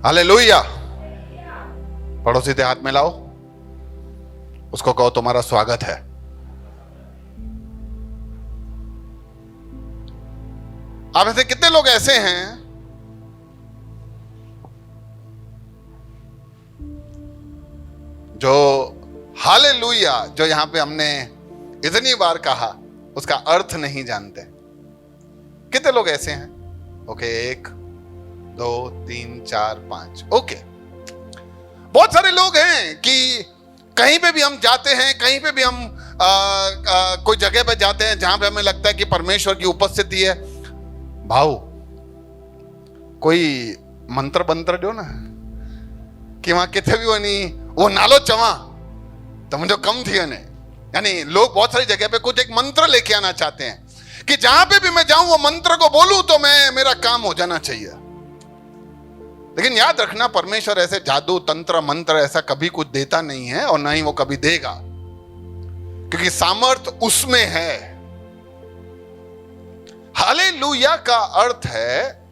Hallelujah. पड़ोसी से हाथ मिलाओ, उसको कहो तुम्हारा स्वागत है। आप ऐसे कितने लोग ऐसे हैं जो हालेलुया जो यहां पे हमने इतनी बार कहा उसका अर्थ नहीं जानते? कितने लोग ऐसे हैं? ओके, 1 2 3 4 5। ओके, बहुत सारे लोग हैं कि कहीं पे भी हम जाते हैं, कहीं पे भी हम कोई जगह पे जाते हैं जहां पे हमें लगता है कि परमेश्वर की उपस्थिति है। भाऊ कोई मंत्र बंत्र दो ना कि वहां किथे भी वो नालो चवा तो मुझे कम थी ने। यानी लोग बहुत सारी जगह पे कुछ एक मंत्र लेके आना चाहते हैं कि जहां पे भी मैं जाऊं वो मंत्र को बोलूं तो मेरा काम हो जाना चाहिए। लेकिन याद रखना, परमेश्वर ऐसे जादू तंत्र मंत्र ऐसा कभी कुछ देता नहीं है और ना ही वो कभी देगा, क्योंकि सामर्थ उसमें है। हालेलुया का अर्थ है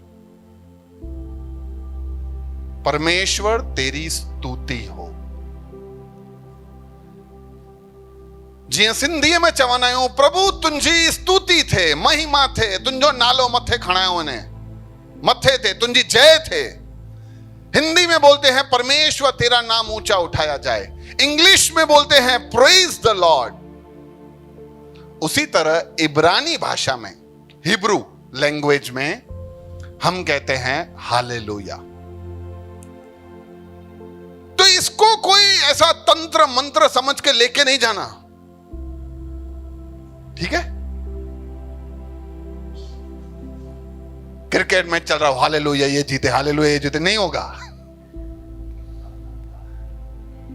परमेश्वर तेरी स्तुति हो। जी सिंधी में चवंदा आहियूं, प्रभु तुंहिंजी स्तुति थे, महिमा थे, तुंहिंजो नालो मथे खणायो ने, मथे थे तुंहिंजी जय थे। हिंदी में बोलते हैं परमेश्वर तेरा नाम ऊंचा उठाया जाए। इंग्लिश में बोलते हैं प्रेज द लॉर्ड। उसी तरह इब्रानी भाषा में, हिब्रू लैंग्वेज में हम कहते हैं हालेलुया। तो इसको कोई ऐसा तंत्र मंत्र समझ के लेके नहीं जाना, ठीक है? क्रिकेट मैच चल रहा हो, हालेलुया ये जीते, हालेलुया ये जीते, नहीं होगा।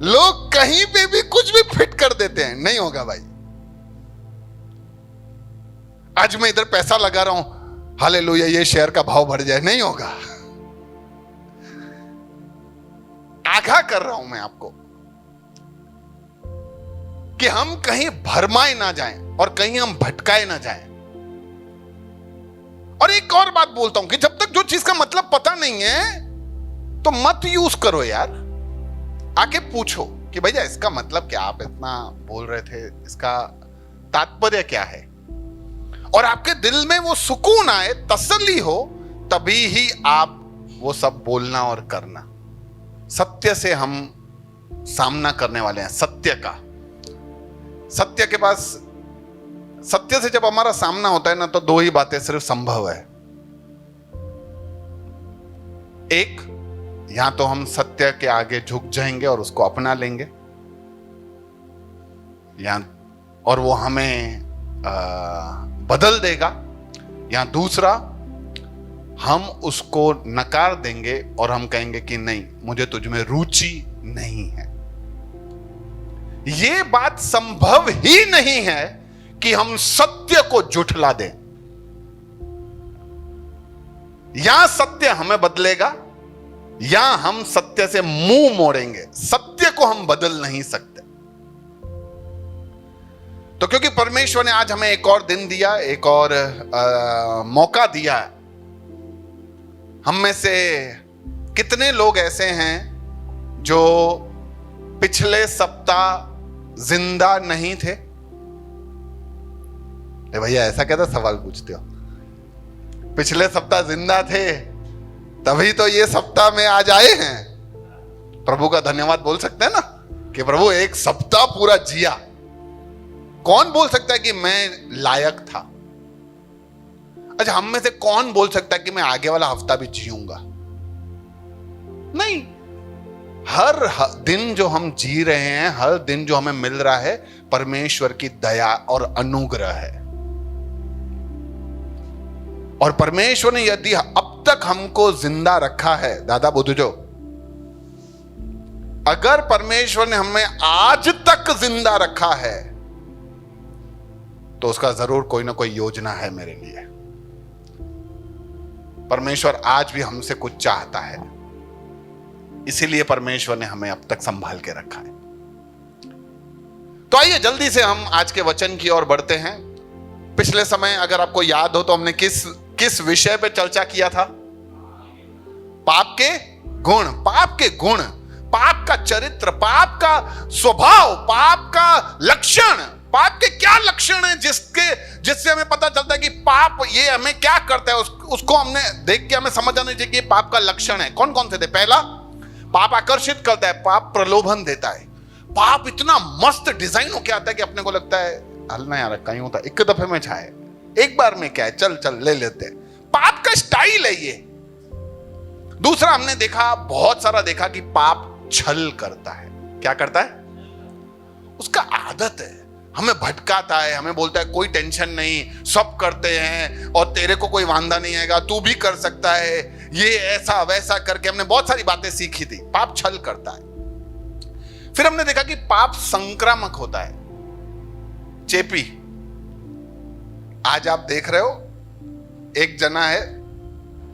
लोग कहीं पे भी कुछ भी फिट कर देते हैं, नहीं होगा भाई। आज मैं इधर पैसा लगा रहा हूं, हालेलुया ये शेयर का भाव बढ़ जाए, नहीं होगा। आगाह कर रहा हूं मैं आपको कि हम कहीं भरमाए ना जाएं और कहीं हम भटकाए ना जाएं। और एक और बात बोलता हूं कि जब तक जो चीज का मतलब पता नहीं है तो मत यूज करो यार। आके पूछो कि भैया इसका मतलब क्या, आप इतना बोल रहे थे, इसका तात्पर्य क्या है? और आपके दिल में वो सुकून आए, तसल्ली हो, तभी ही आप वो सब बोलना और करना। सत्य से हम सामना करने वाले हैं, सत्य का। सत्य के पास, सत्य से जब हमारा सामना होता है ना, तो दो ही बातें सिर्फ संभव है। एक, या तो हम सत्य के आगे झुक जाएंगे और उसको अपना लेंगे, या और वो हमें बदल देगा, या दूसरा हम उसको नकार देंगे और हम कहेंगे कि नहीं, मुझे तुझ में रुचि नहीं है। यह बात संभव ही नहीं है कि हम सत्य को झुठला दें। या सत्य हमें बदलेगा या हम सत्य से मुंह मोड़ेंगे। सत्य को हम बदल नहीं सकते। तो क्योंकि परमेश्वर ने आज हमें एक और दिन दिया, एक और मौका दिया, हम में से कितने लोग ऐसे हैं जो पिछले सप्ताह जिंदा नहीं थे? भैया ऐसा कैसा सवाल पूछते हो? पिछले सप्ताह जिंदा थे तभी तो ये सप्ताह में आज आए हैं। प्रभु का धन्यवाद बोल सकते हैं ना कि प्रभु एक सप्ताह पूरा जिया। कौन बोल सकता है कि मैं लायक था? अच्छा, हम में से कौन बोल सकता है कि मैं आगे वाला हफ्ता भी जीऊंगा? नहीं। हर दिन जो हम जी रहे हैं, हर दिन जो हमें मिल रहा है, परमेश्वर की दया और अनुग्रह है। और परमेश्वर ने यदि अब तक हमको जिंदा रखा है, दादा बुद्धजो, अगर परमेश्वर ने हमें आज तक जिंदा रखा है तो उसका जरूर कोई ना कोई योजना है मेरे लिए। परमेश्वर आज भी हमसे कुछ चाहता है, इसीलिए परमेश्वर ने हमें अब तक संभाल के रखा है। तो आइए जल्दी से हम आज के वचन की ओर बढ़ते हैं। पिछले समय अगर आपको याद हो तो हमने किस विषय पे चर्चा किया था? पाप के गुण, पाप के गुण, पाप का चरित्र, पाप का स्वभाव, पाप का लक्षण, पाप के क्या लक्षण है जिससे हमें पता चलता है कि पाप ये हमें क्या करता है, उसको हमने देख के हमें समझ आना चाहिए कि पाप का लक्षण है। कौन कौन से थे? पहला, पाप आकर्षित करता है, पाप प्रलोभन देता है। पाप इतना मस्त डिजाइन होके आता है कि अपने को लगता है हलना यार कहीं होता, एक दफे में चाहे, एक बार में क्या है, चल चल ले लेते हैं। पाप का स्टाइल है ये। दूसरा, हमने देखा, बहुत सारा देखा कि पाप छल करता है। क्या करता है? उसका आदत है, हमें भटकाता है, हमें बोलता है कोई टेंशन नहीं, सब करते हैं और तेरे को कोई वांदा नहीं आएगा, तू भी कर सकता है, ये ऐसा वैसा करके हमने बहुत सारी बातें सीखी थी। पाप छल करता है। फिर हमने देखा कि पाप संक्रामक होता है, चेपी। आज आप देख रहे हो, एक जना है,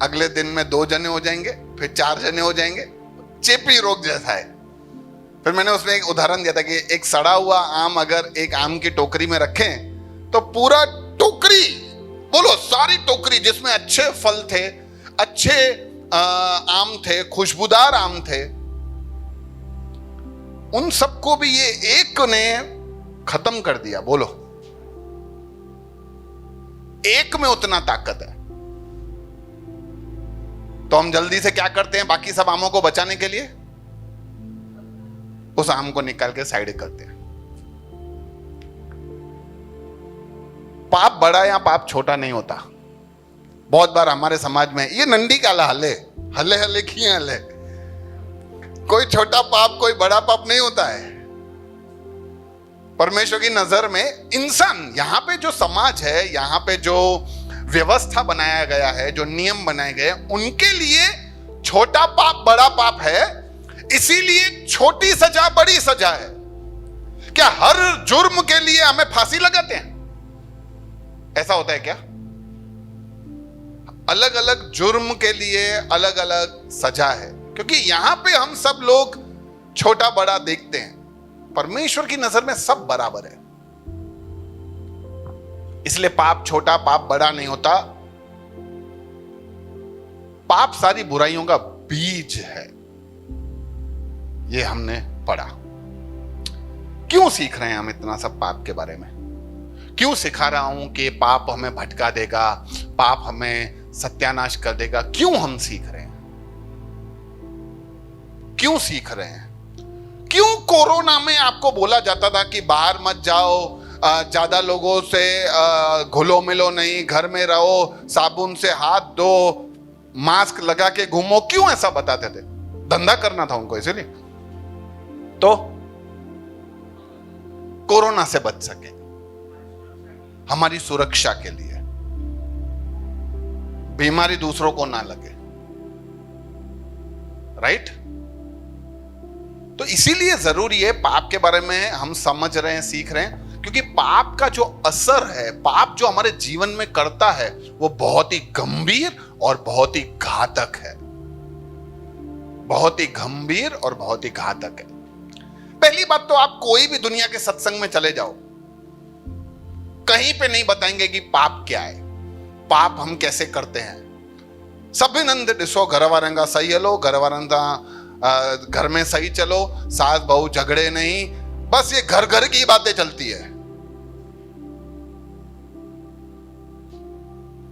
अगले दिन में 2 जने हो जाएंगे, फिर 4 जने हो जाएंगे। चेपी रोग जैसा है। फिर मैंने उसमें एक उदाहरण दिया था कि एक सड़ा हुआ आम अगर एक आम की टोकरी में रखें तो पूरा टोकरी, बोलो सारी टोकरी जिसमें अच्छे फल थे, अच्छे आम थे, खुशबूदार आम थे, उन सबको भी ये एक ने खत्म कर दिया। बोलो, एक में उतना ताकत है। तो हम जल्दी से क्या करते हैं, बाकी सब आमों को बचाने के लिए उस आम को निकाल के साइड करते हैं। पाप बड़ा या पाप छोटा नहीं होता। बहुत बार हमारे समाज में ये नंदी काला हले हले हले किए हले, कोई छोटा पाप कोई बड़ा पाप नहीं होता है। परमेश्वर की नजर में इंसान, यहां पे जो समाज है, यहां पे जो व्यवस्था बनाया गया है, जो नियम बनाए गए, उनके लिए छोटा पाप बड़ा पाप है, इसीलिए छोटी सजा बड़ी सजा है। क्या हर जुर्म के लिए हमें फांसी लगाते हैं? ऐसा होता है क्या? अलग अलग जुर्म के लिए अलग अलग सजा है, क्योंकि यहां पे हम सब लोग छोटा बड़ा देखते हैं। परमेश्वर की नजर में सब बराबर है। इसलिए पाप छोटा पाप बड़ा नहीं होता। पाप सारी बुराइयों का बीज है, ये हमने पढ़ा। क्यों सीख रहे हैं हम इतना सब पाप के बारे में? क्यों सिखा रहा हूं कि पाप हमें भटका देगा, पाप हमें सत्यानाश कर देगा? क्यों हम सीख रहे हैं? क्यों सीख रहे हैं? क्यों कोरोना में आपको बोला जाता था कि बाहर मत जाओ, ज्यादा लोगों से घुलो मिलो नहीं, घर में रहो, साबुन से हाथ धो, मास्क लगा के घूमो? क्यों ऐसा बताते थे? धंधा करना था उनको, इसीलिए तो कोरोना से बच सके, हमारी सुरक्षा के लिए, बीमारी दूसरों को ना लगे, राइट? तो इसीलिए जरूरी है पाप के बारे में हम समझ रहे हैं, सीख रहे हैं, क्योंकि पाप का जो असर है, पाप जो हमारे जीवन में करता है, वो बहुत ही गंभीर और बहुत ही घातक है। बहुत ही गंभीर और बहुत ही घातक है। पहली बात तो, आप कोई भी दुनिया के सत्संग में चले जाओ, कहीं पे नहीं बताएंगे कि पाप क्या है, पाप हम कैसे करते हैं। सभिनंद दिसो घरवारंगा सही हलो, घरवारंगा घर में सही चलो, सास बहू झगड़े नहीं, बस ये घर घर की बातें चलती है।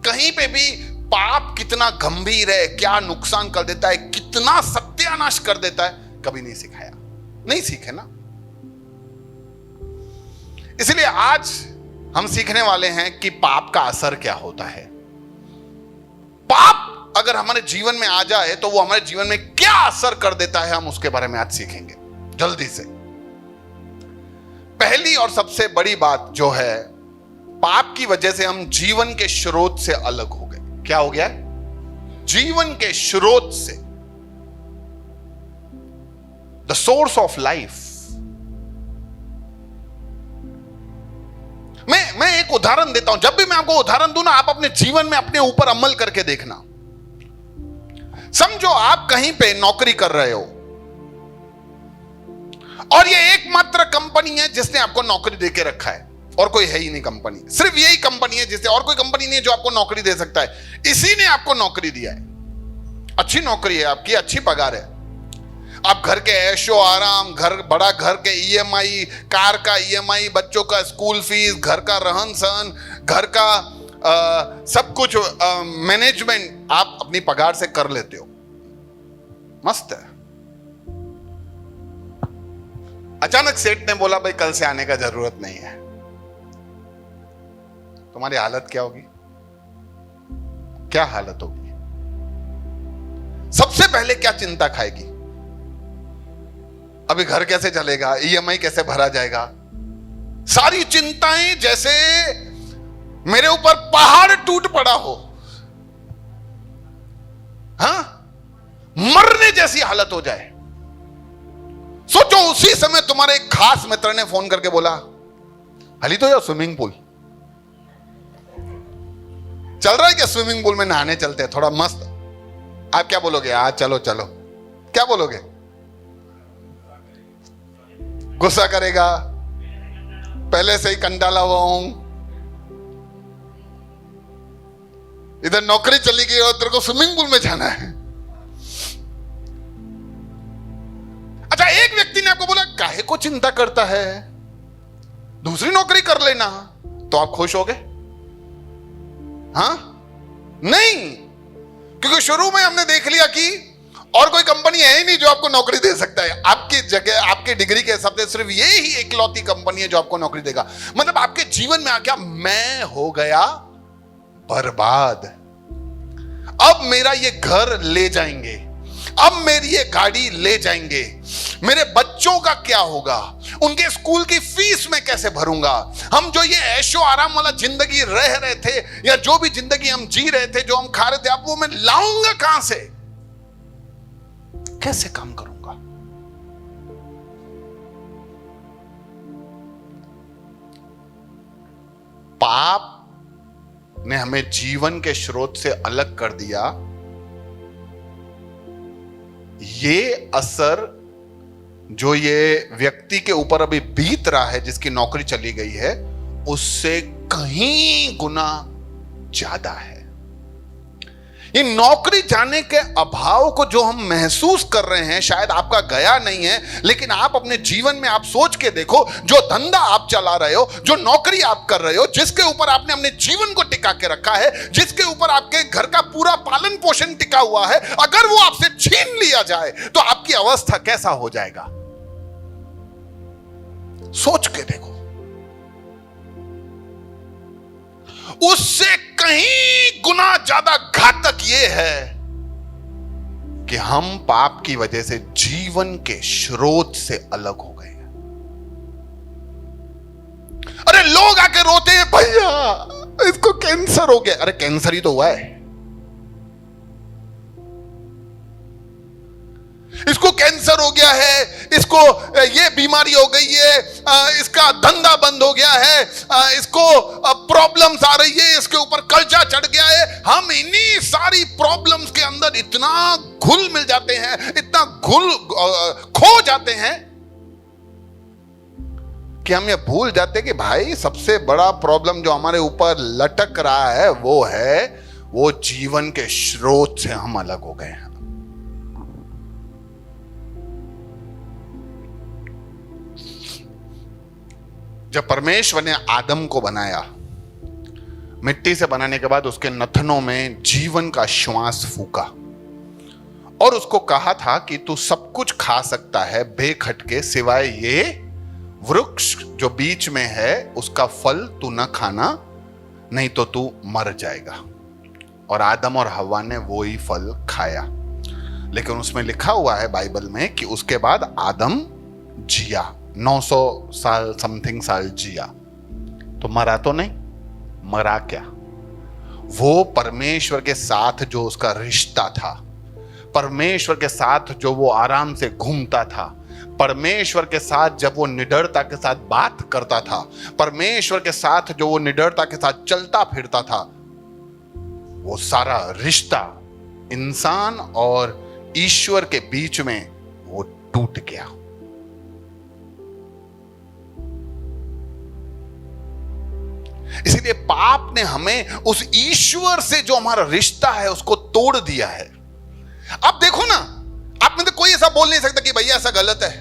कहीं पे भी पाप कितना गंभीर है, क्या नुकसान कर देता है, कितना सत्यानाश कर देता है, कभी नहीं सिखाया, नहीं सीखे ना। इसलिए आज हम सीखने वाले हैं कि पाप का असर क्या होता है। पाप अगर हमारे जीवन में आ जाए तो वो हमारे जीवन में क्या असर कर देता है, हम उसके बारे में आज सीखेंगे जल्दी से। पहली और सबसे बड़ी बात जो है, पाप की वजह से हम जीवन के स्रोत से अलग हो गए। क्या हो गया? जीवन के स्रोत से, द सोर्स ऑफ लाइफ। मैं एक उदाहरण देता हूं, जब भी मैं आपको उदाहरण दूं ना, आप अपने जीवन में अपने ऊपर अमल करके देखना। समझो आप कहीं पे नौकरी कर रहे हो और ये एकमात्र कंपनी है जिसने आपको नौकरी देके रखा है, और कोई है ही नहीं कंपनी, सिर्फ यही कंपनी है जिससे, और कोई कंपनी नहीं है जो आपको नौकरी दे सकता है, इसी ने आपको नौकरी दिया है। अच्छी नौकरी है आपकी, अच्छी पगार है, आप घर के ऐशो आराम, बड़ा घर के ईएमआई, कार का ईएमआई, बच्चों का स्कूल फीस, घर का रहन सहन, घर का सब कुछ मैनेजमेंट आप अपनी पगार से कर लेते हो, मस्त है। अचानक सेठ ने बोला भाई कल से आने का जरूरत नहीं है, तुम्हारी हालत क्या होगी? क्या हालत होगी? सबसे पहले क्या चिंता खाएगी? अभी घर कैसे चलेगा, ईएमआई कैसे भरा जाएगा, सारी चिंताएं जैसे मेरे ऊपर पहाड़ टूट पड़ा हो, हाँ, मरने जैसी हालत हो जाए। सोचो उसी समय तुम्हारे एक खास मित्र ने फोन करके बोला हली तो यार स्विमिंग पूल चल रहा है क्या, स्विमिंग पूल में नहाने चलते हैं थोड़ा मस्त। आप क्या बोलोगे? आज चलो चलो, क्या बोलोगे? गुस्सा करेगा, पहले से ही कंटाला हुआ हूं, इधर नौकरी चली गई और तेरे को स्विमिंग पूल में जाना है। अच्छा, एक व्यक्ति ने आपको बोला काहे को चिंता करता है, दूसरी नौकरी कर लेना, तो आप खुश हो गए? हाँ? नहीं, क्योंकि शुरू में हमने देख लिया कि और कोई कंपनी है ही नहीं जो आपको नौकरी दे सकता है। आपकी जगह, आपके डिग्री के हिसाब से सिर्फ ये ही इकलौती कंपनी है जो आपको नौकरी देगा। मतलब आपके जीवन में आ गया, मैं हो गया बर्बाद। अब मेरा ये घर ले जाएंगे, अब मेरी ये गाड़ी ले जाएंगे, मेरे बच्चों का क्या होगा, उनके स्कूल की फीस मैं कैसे भरूंगा, हम जो ये ऐशो आराम वाला जिंदगी रह रहे थे या जो भी जिंदगी हम जी रहे थे, जो हम खा रहे थे, अब वो मैं लाऊंगा कहां से, कैसे काम करूंगा? पाप ने हमें जीवन के स्रोत से अलग कर दिया। ये असर जो ये व्यक्ति के ऊपर अभी बीत रहा है, जिसकी नौकरी चली गई है, उससे कहीं गुना ज्यादा है। ये नौकरी जाने के अभाव को जो हम महसूस कर रहे हैं, शायद आपका गया नहीं है, लेकिन आप अपने जीवन में आप सोच के देखो, जो धंधा आप चला रहे हो, जो नौकरी आप कर रहे हो, जिसके ऊपर आपने अपने जीवन को टिका के रखा है, जिसके ऊपर आपके घर का पूरा पालन पोषण टिका हुआ है, अगर वो आपसे छीन लिया जाए तो आपकी अवस्था कैसा हो जाएगा? सोच के देखो। उससे कहीं गुना ज्यादा घातक यह है कि हम पाप की वजह से जीवन के स्रोत से अलग हो गए हैं। अरे लोग आके रोते हैं, भैया इसको कैंसर हो गया। अरे कैंसर ही तो हुआ है, इसको कैंसर हो गया है, इसको ये बीमारी हो गई है, इसका धंधा बंद हो गया है, इसको प्रॉब्लम्स आ रही है, इसके ऊपर कर्जा चढ़ गया है। हम इन्हीं सारी प्रॉब्लम्स के अंदर इतना घुल मिल जाते हैं, इतना खो जाते हैं कि हम ये भूल जाते हैं कि भाई सबसे बड़ा प्रॉब्लम जो हमारे ऊपर लटक रहा है वो जीवन के स्रोत से हम अलग हो गए हैं। जब परमेश्वर ने आदम को बनाया, मिट्टी से बनाने के बाद उसके नथनों में जीवन का श्वास फूका और उसको कहा था कि तू सब कुछ खा सकता है बेखटके, सिवाय ये वृक्ष जो बीच में है उसका फल तू न खाना, नहीं तो तू मर जाएगा। और आदम और हव्वा ने वो ही फल खाया। लेकिन उसमें लिखा हुआ है बाइबल में कि उसके बाद आदम जिया, 900 साल समथिंग साल जिया। तो मरा तो नहीं, मरा क्या? वो परमेश्वर के साथ जो उसका रिश्ता था, परमेश्वर के साथ जो वो आराम से घूमता था, परमेश्वर के साथ जब वो निडरता के साथ बात करता था, परमेश्वर के साथ जो वो निडरता के साथ चलता फिरता था, वो सारा रिश्ता इंसान और ईश्वर के बीच में वो टूट गया। इसीलिए पाप ने हमें उस ईश्वर से जो हमारा रिश्ता है उसको तोड़ दिया है। अब देखो ना, आप में तो कोई ऐसा बोल नहीं सकता कि भैया ऐसा गलत है,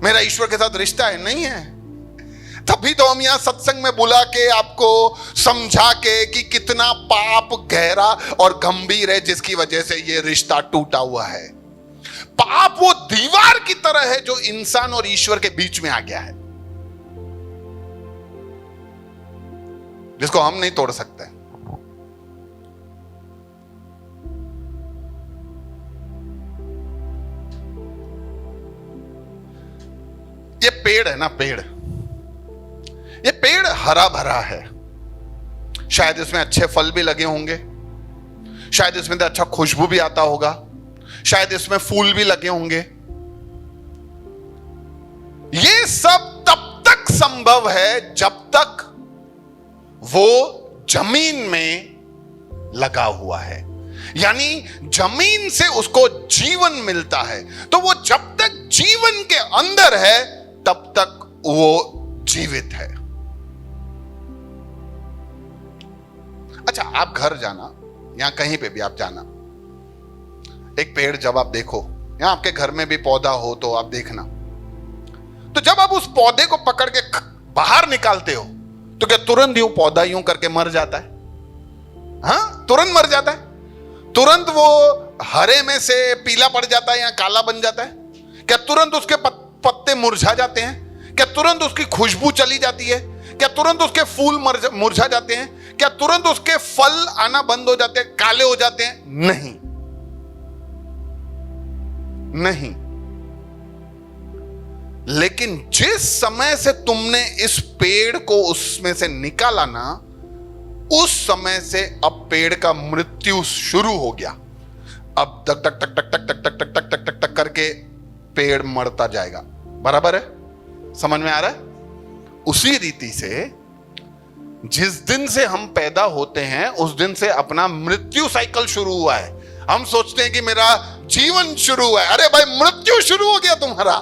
मेरा ईश्वर के साथ रिश्ता है, नहीं है। तभी तो हम यहां सत्संग में बुला के आपको समझा के कि कितना पाप गहरा और गंभीर है जिसकी वजह से ये रिश्ता टूटा हुआ है। पाप वो दीवार की तरह है जो इंसान और ईश्वर के बीच में आ गया है, जिसको हम नहीं तोड़ सकते। ये पेड़ है ना, ये पेड़ हरा भरा है, शायद इसमें अच्छे फल भी लगे होंगे, शायद इसमें अच्छा खुशबू भी आता होगा, शायद इसमें फूल भी लगे होंगे। ये सब तब तक संभव है जब तक वो जमीन में लगा हुआ है, यानी जमीन से उसको जीवन मिलता है। तो वो जब तक जीवन के अंदर है तब तक वो जीवित है। अच्छा, आप घर जाना या कहीं पे भी आप जाना, एक पेड़ जब आप देखो, या आपके घर में भी पौधा हो तो आप देखना, तो जब आप उस पौधे को पकड़ के बाहर निकालते हो तो क्या तुरंत यूं पौधा यूं करके मर जाता है? हाँ, तुरंत मर जाता है? तुरंत वो हरे में से पीला पड़ जाता है या काला बन जाता है? क्या तुरंत उसके पत्ते मुरझा जाते हैं? क्या तुरंत उसकी खुशबू चली जाती है? क्या तुरंत उसके फूल मुरझा जाते हैं? क्या तुरंत उसके फल आना बंद हो जाते हैं, काले हो जाते हैं? नहीं, नहीं। लेकिन जिस समय से तुमने इस पेड़ को उसमें से निकाला ना, उस समय से अब पेड़ का मृत्यु शुरू हो गया। अब टक टक टक टक टक टक टक टक टक टक टक टक करके पेड़ मरता जाएगा। बराबर है? समझ में आ रहा है? उसी रीति से जिस दिन से हम पैदा होते हैं उस दिन से अपना मृत्यु साइकिल शुरू हुआ है। हम सोचते हैं कि मेरा जीवन शुरू हुआ है, अरे भाई मृत्यु शुरू हो गया तुम्हारा।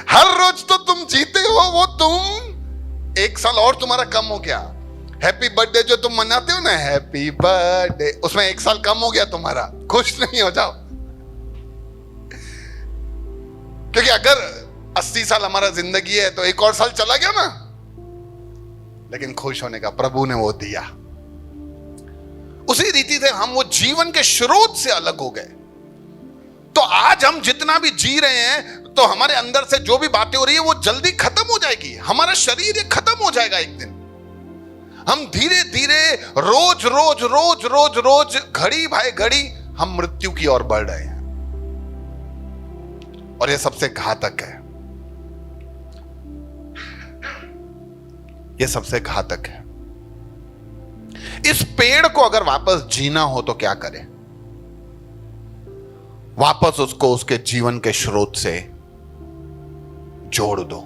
हर रोज तो तुम जीते हो, वो तुम एक साल और तुम्हारा कम हो गया। हैप्पी बर्थडे जो तुम मनाते हो ना, हैप्पी बर्थडे, उसमें एक साल कम हो गया तुम्हारा। खुश नहीं हो जाओ, क्योंकि अगर 80 साल हमारा जिंदगी है तो एक और साल चला गया ना। लेकिन खुश होने का प्रभु ने वो दिया। उसी रीति से हम वो जीवन के स्रोत से अलग हो गए। तो आज हम जितना भी जी रहे हैं तो हमारे अंदर से जो भी बातें हो रही है वो जल्दी खत्म हो जाएगी। हमारा शरीर ये खत्म हो जाएगा एक दिन। हम धीरे धीरे रोज रोज रोज रोज रोज घड़ी भाई घड़ी हम मृत्यु की ओर बढ़ रहे हैं, और ये सबसे घातक है। ये सबसे घातक है। इस पेड़ को अगर वापस जीना हो तो क्या करें? वापस उसको उसके जीवन के स्रोत से जोड़ दो।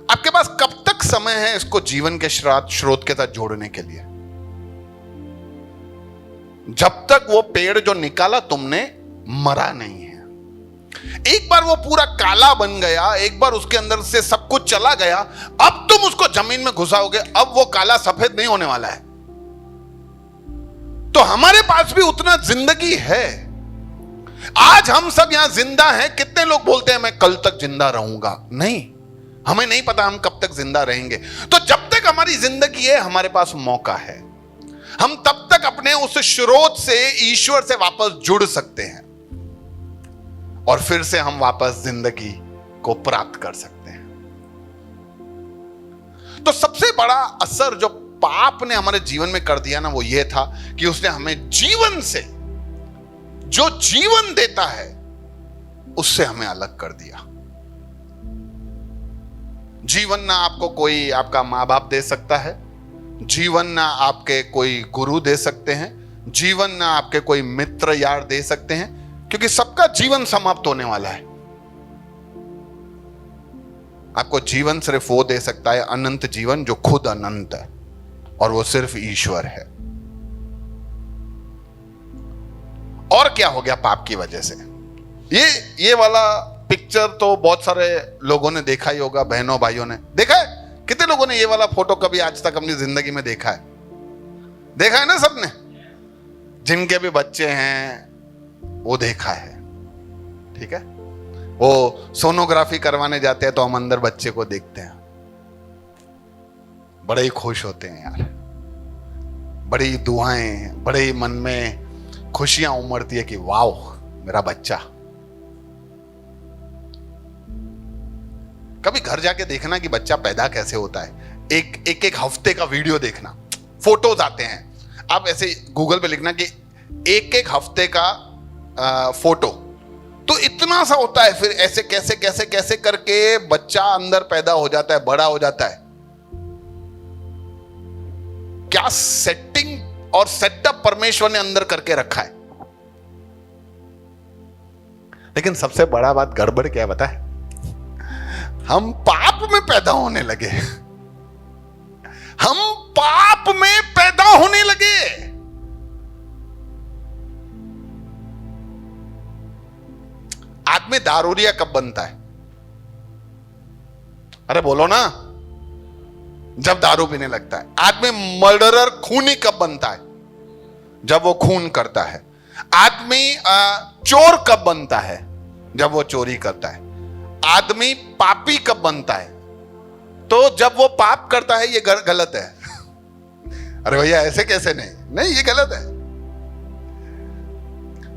आपके पास कब तक समय है इसको जीवन के स्रोत के साथ जोड़ने के लिए? जब तक वो पेड़ जो निकाला तुमने मरा नहीं है। एक बार वो पूरा काला बन गया, एक बार उसके अंदर से सब कुछ चला गया, अब तुम उसको जमीन में घुसाओगे, अब वो काला सफेद नहीं होने वाला है। तो हमारे पास भी उतना जिंदगी है। आज हम सब यहां जिंदा हैं। कितने लोग बोलते हैं मैं कल तक जिंदा रहूंगा? नहीं, हमें नहीं पता हम कब तक जिंदा रहेंगे। तो जब तक हमारी जिंदगी है हमारे पास मौका है। हम तब तक अपने उस स्रोत से, ईश्वर से वापस जुड़ सकते हैं और फिर से हम वापस जिंदगी को प्राप्त कर सकते हैं। तो सबसे बड़ा असर जो पाप ने हमारे जीवन में कर दिया ना, वो ये था कि उसने हमें जीवन से, जो जीवन देता है, उससे हमें अलग कर दिया। जीवन ना आपको कोई आपका मां बाप दे सकता है, जीवन ना आपके कोई गुरु दे सकते हैं, जीवन ना आपके कोई मित्र यार दे सकते हैं, क्योंकि सबका जीवन समाप्त होने वाला है। आपको जीवन सिर्फ वो दे सकता है, अनंत जीवन, जो खुद अनंत है, और वो सिर्फ ईश्वर है। और क्या हो गया पाप की वजह से? ये वाला पिक्चर तो बहुत सारे लोगों ने देखा ही होगा, बहनों भाइयों ने देखा है। कितने लोगों ने ये वाला फोटो कभी आज तक अपनी जिंदगी में देखा है? देखा है ना सबने? जिनके भी बच्चे हैं वो देखा है, ठीक है। वो सोनोग्राफी करवाने जाते हैं तो हम अंदर बच्चे को देखते हैं, बड़े ही खुश होते हैं यार, बड़ी दुआएं, बड़े ही मन में खुशियां उमड़ती है कि वाह मेरा बच्चा। कभी घर जाके देखना कि बच्चा पैदा कैसे होता है, एक हफ्ते का वीडियो देखना, फोटोज आते हैं, आप ऐसे गूगल पे लिखना कि एक हफ्ते का फोटो, तो इतना सा होता है, फिर ऐसे कैसे कैसे कैसे करके बच्चा अंदर पैदा हो जाता है, बड़ा हो जाता है। क्या सेटिंग और सेटअप परमेश्वर ने अंदर करके रखा है। लेकिन सबसे बड़ा बात गड़बड़ क्या है पता है, हम पाप में पैदा होने लगे, हम पाप में पैदा होने लगे। आदमी दारूडिया कब बनता है? अरे बोलो ना, जब दारू पीने लगता है। आदमी मर्डरर, खूनी कब बनता है? जब वो खून करता है। आदमी चोर कब बनता है? जब वो चोरी करता है। आदमी पापी कब बनता है? तो जब वो पाप करता है। ये गलत है। अरे भैया ऐसे कैसे? नहीं ये गलत है।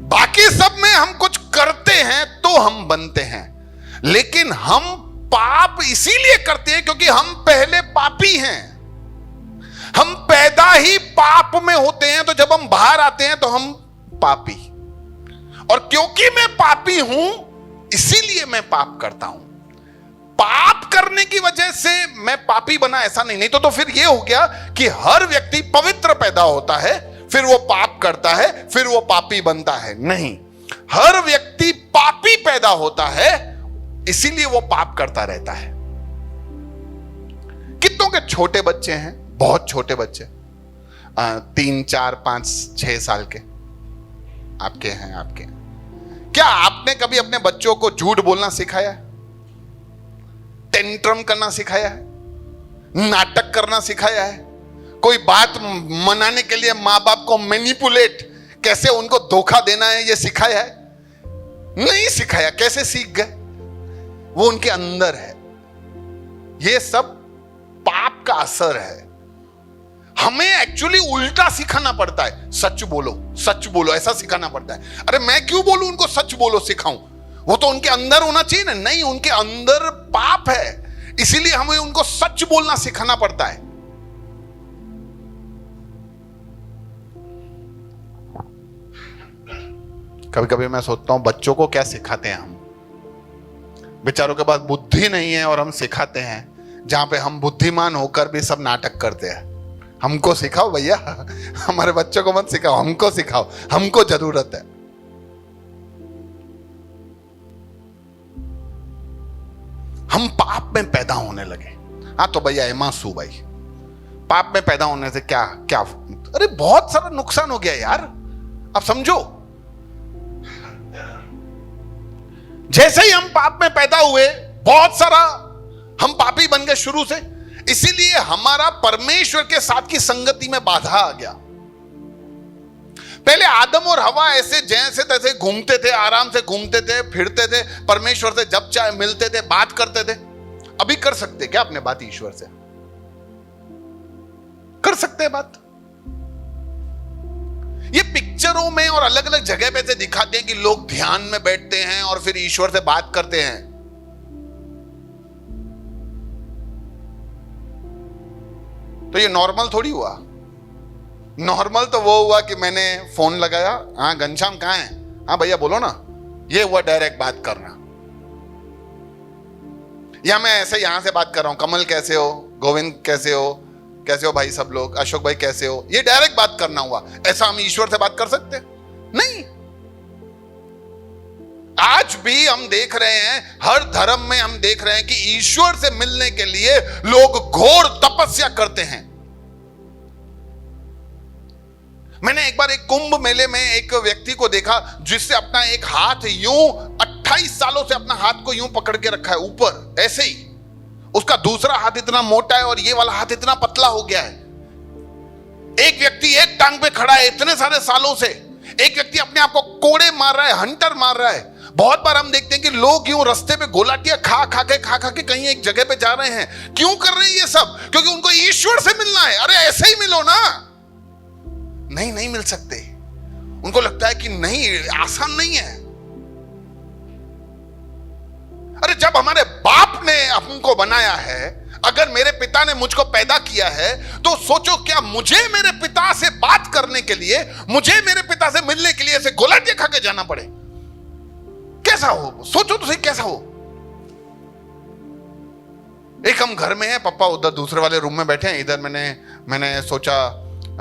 बाकी सब में हम कुछ करते हैं तो हम बनते हैं, लेकिन हम पाप इसीलिए करते हैं क्योंकि हम पहले पापी हैं। हम पैदा ही पाप में होते हैं, तो जब हम बाहर आते हैं तो हम पापी। और क्योंकि मैं पापी हूं इसीलिए मैं पाप करता हूं। पाप करने की वजह से मैं पापी बना ऐसा नहीं तो फिर यह हो गया कि हर व्यक्ति पवित्र पैदा होता है, फिर वो पाप करता है, फिर वो पापी बनता है। नहीं, हर व्यक्ति पापी पैदा होता है, इसीलिए वो पाप करता रहता है। कितनों के छोटे बच्चे हैं, बहुत छोटे बच्चे, 3, 4, 5, 6 साल के आपके हैं। आपके क्या आपने कभी अपने बच्चों को झूठ बोलना सिखाया है? टेंट्रम करना सिखाया है? नाटक करना सिखाया है? कोई बात मनाने के लिए मां बाप को मैनिपुलेट, कैसे उनको धोखा देना है, ये सिखाया है? नहीं सिखाया। कैसे सीख गए? वो उनके अंदर है। ये सब पाप का असर है। हमें एक्चुअली उल्टा सिखाना पड़ता है। सच बोलो, सच बोलो, ऐसा सिखाना पड़ता है। अरे मैं क्यों बोलूं उनको सच बोलो सिखाऊं? वो तो उनके अंदर होना चाहिए ना। नहीं, उनके अंदर पाप है, इसीलिए हमें उनको सच बोलना सिखाना पड़ता है। कभी कभी मैं सोचता हूं बच्चों को क्या सिखाते हैं हम। बेचारों के पास बुद्धि नहीं है और हम सिखाते हैं, जहां पे हम बुद्धिमान होकर भी सब नाटक करते हैं। हमको सिखाओ भैया, हमारे बच्चों को मत सिखाओ, हमको सिखाओ, हमको जरूरत है। हम पाप में पैदा होने लगे। हाँ तो भैया एमासू भाई, पाप में पैदा होने से क्या क्या, अरे बहुत सारा नुकसान हो गया यार। अब समझो, जैसे ही हम पाप में पैदा हुए, बहुत सारा हम पापी बन गए शुरू से। इसीलिए हमारा परमेश्वर के साथ की संगति में बाधा आ गया। पहले आदम और हवा ऐसे जैसे तैसे घूमते थे, आराम से घूमते थे, फिरते थे, परमेश्वर से जब चाहे मिलते थे, बात करते थे। अभी कर सकते क्या अपने बात ईश्वर से? कर सकते हैं बात। ये पिक्चरों में और अलग अलग जगह पे से दिखाते हैं कि लोग ध्यान में बैठते हैं और फिर ईश्वर से बात करते हैं। तो ये नॉर्मल थोड़ी हुआ। नॉर्मल तो वो हुआ कि मैंने फोन लगाया, हाँ घनश्याम कहाँ है, हाँ भैया बोलो ना, ये हुआ डायरेक्ट बात करना। या मैं ऐसे यहां से बात कर रहा हूं, कमल कैसे हो, गोविंद कैसे हो भाई सब लोग, अशोक भाई कैसे हो, ये डायरेक्ट बात करना हुआ। ऐसा हम ईश्वर से बात कर सकते हैं? नहीं। आज भी हम देख रहे हैं, हर धर्म में हम देख रहे हैं कि ईश्वर से मिलने के लिए लोग घोर तपस्या करते हैं। मैंने एक बार एक कुंभ मेले में एक व्यक्ति को देखा जिससे अपना एक हाथ यूं 28 सालों से अपना हाथ को यूं पकड़ के रखा है ऊपर, ऐसे ही। उसका दूसरा हाथ इतना मोटा है और ये वाला हाथ इतना पतला हो गया है। एक व्यक्ति एक टांग पे खड़ा है इतने सारे सालों से, एक व्यक्ति अपने आप को कोड़े मार रहा है, हंटर मार रहा है। बहुत बार हम देखते हैं कि लोग यूं रास्ते पे गोलाटियां खा खा के कहीं एक जगह पे जा रहे हैं। क्यों कर रहे हैं ये सब? क्योंकि उनको ईश्वर से मिलना है। अरे ऐसे ही मिलो ना। नहीं मिल सकते। उनको लगता है कि नहीं, आसान नहीं है। अरे जब हमारे बाप ने हमको बनाया है, अगर मेरे पिता ने मुझको पैदा किया है, तो सोचो क्या मुझे मेरे पिता से बात करने के लिए, मुझे मेरे पिता से मिलने के लिए ऐसे गोलाटियां खा के जाना पड़े? कैसा हो? सोचो तो सही, कैसा हो? एक हम घर में हैं, पापा उधर दूसरे वाले रूम में बैठे हैं, इधर मैंने सोचा,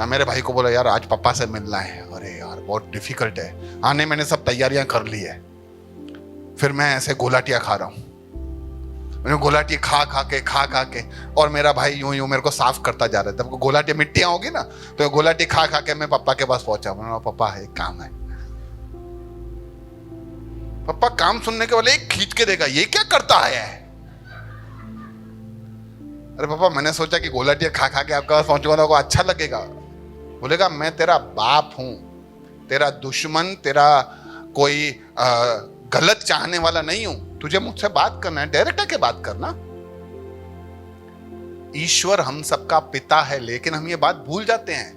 मेरे भाई को बोला यार आज पापा से मिलना है। अरे यार बहुत डिफिकल्ट है आने, मैंने सब तैयारियां कर ली है। फिर मैं ऐसे गोलाटियां खा रहा हूं, मैंने गोलाटी खा के और मेरा भाई यूं मेरे को साफ करता जा रहा था। गोलाटी मिट्टियां होगी ना, तो गोलाटी खा के मैं पापा के पास पहुंचा। मैंने कहा पापा एक काम है। पापा काम सुनने के वाले एक खींच के देगा, ये क्या करता है? अरे पापा मैंने सोचा कि गोलाटियां खा के आपके पास पहुंचूंगा तो अच्छा लगेगा। बोलेगा मैं तेरा बाप हूं, तेरा दुश्मन, तेरा कोई गलत चाहने वाला नहीं हूं। तुझे मुझसे बात करना है, डायरेक्ट आके बात करना। ईश्वर हम सबका पिता है, लेकिन हम ये बात भूल जाते हैं।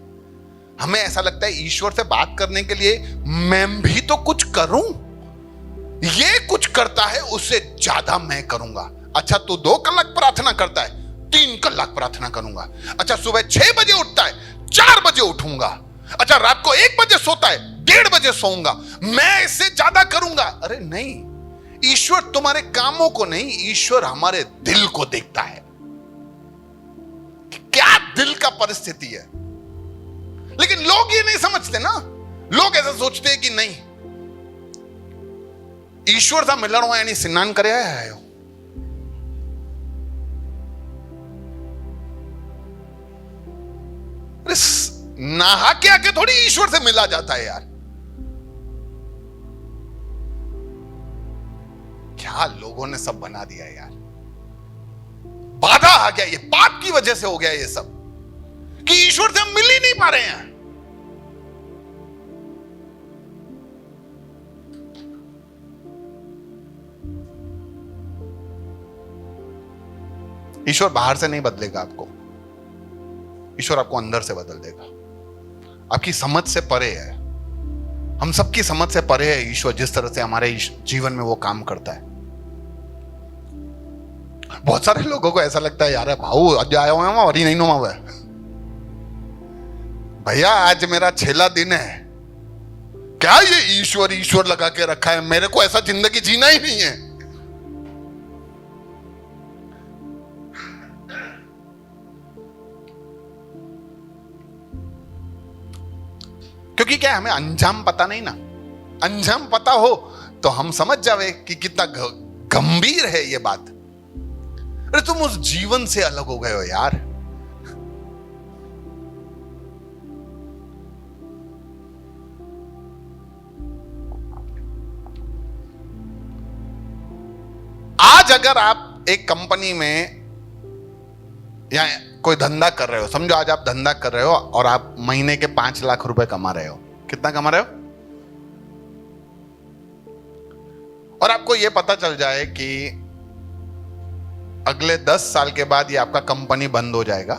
हमें ऐसा लगता है ईश्वर से बात करने के लिए मैं भी तो कुछ करूं, ये कुछ करता है उससे ज्यादा मैं करूंगा। अच्छा तू 2 कलाक प्रार्थना करता है, 3 कलाक प्रार्थना करूंगा। अच्छा सुबह 6 बजे उठता है, 4 बजे उठूंगा। अच्छा रात को 1 बजे सोता है, 1:30 बजे सोऊंगा, मैं इससे ज्यादा करूंगा। अरे नहीं, ईश्वर तुम्हारे कामों को नहीं, ईश्वर हमारे दिल को देखता है। क्या दिल का परिस्थिति है। लेकिन लोग ये नहीं समझते ना। लोग ऐसा सोचते हैं कि नहीं, ईश्वर सा मिलण हुआ यानी स्नान करे आयो। अरे नहा के आके थोड़ी ईश्वर से मिला जाता है यार। क्या लोगों ने सब बना दिया यार। बाधा आ गया, ये पाप की वजह से हो गया ये सब, कि ईश्वर से हम मिल ही नहीं पा रहे हैं। ईश्वर बाहर से नहीं बदलेगा आपको, ईश्वर आपको अंदर से बदल देगा। आपकी समझ से परे है, हम सबकी समझ से परे है ईश्वर जिस तरह से हमारे जीवन में वो काम करता है। बहुत सारे लोगों को ऐसा लगता है यार भाऊ आज आया हुआ और ही नहीं नुमा हुआ है। भैया आज मेरा 6ला दिन है, क्या ये ईश्वर लगा के रखा है? मेरे को ऐसा जिंदगी जीना ही नहीं है। क्योंकि क्या हमें अंजाम पता नहीं ना। अंजाम पता हो तो हम समझ जावे कि कितना गंभीर है ये बात। अरे तुम उस जीवन से अलग हो गए हो यार। आज अगर आप एक कंपनी में या कोई धंधा कर रहे हो, समझो आज आप धंधा कर रहे हो और आप महीने के 5 लाख रुपए कमा रहे हो। कितना कमा रहे हो? और आपको यह पता चल जाए कि अगले 10 साल के बाद ये आपका कंपनी बंद हो जाएगा,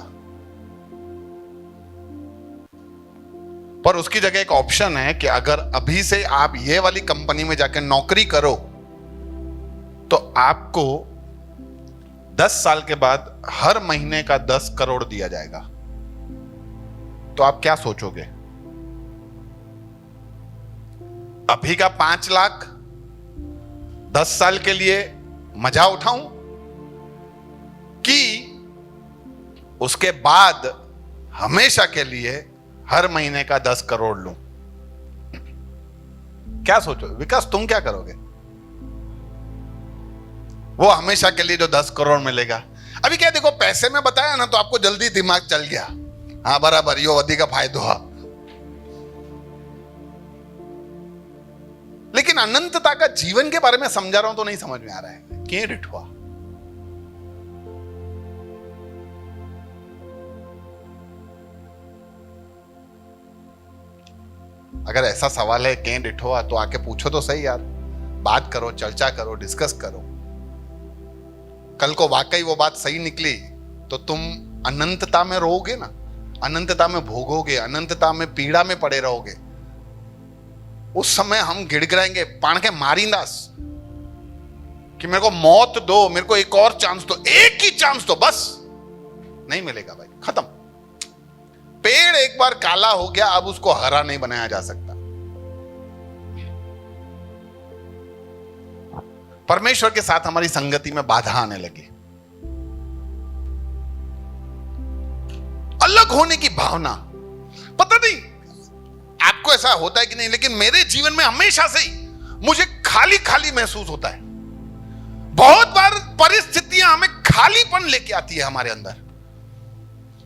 पर उसकी जगह एक ऑप्शन है कि अगर अभी से आप ये वाली कंपनी में जाकर नौकरी करो तो आपको 10 साल के बाद हर महीने का 10 करोड़ दिया जाएगा। तो आप क्या सोचोगे? अभी का 5 लाख 10 साल के लिए मजा उठाऊं कि उसके बाद हमेशा के लिए हर महीने का 10 करोड़ लूं? क्या सोचो विकास, तुम क्या करोगे? वो हमेशा के लिए जो 10 करोड़ मिलेगा। अभी क्या देखो, पैसे में बताया ना तो आपको जल्दी दिमाग चल गया, हाँ बराबर यो अधिक का फायदो है। लेकिन अनंतता का जीवन के बारे में समझा रहा हूं तो नहीं समझ में आ रहा है। क्यों रिठुआ? अगर ऐसा सवाल है कहीं डिठो तो आके पूछो तो सही यार, बात करो, चर्चा करो, डिस्कस करो। कल को वाकई वो बात सही निकली तो तुम अनंतता में रहोगे ना, अनंतता में भोगोगे, अनंतता में पीड़ा में पड़े रहोगे। उस समय हम गिड़गिड़ाएंगे, पाण के मारिंदास कि मेरे को मौत दो, मेरे को एक और चांस दो, एक ही चांस दो, बस नहीं मिलेगा भाई, खत्म। पेड़ एक बार काला हो गया, अब उसको हरा नहीं बनाया जा सकता। परमेश्वर के साथ हमारी संगति में बाधा आने लगी, अलग होने की भावना। पता नहीं आपको ऐसा होता है कि नहीं, लेकिन मेरे जीवन में हमेशा से ही मुझे खाली खाली महसूस होता है। बहुत बार परिस्थितियां हमें खालीपन लेके आती है हमारे अंदर,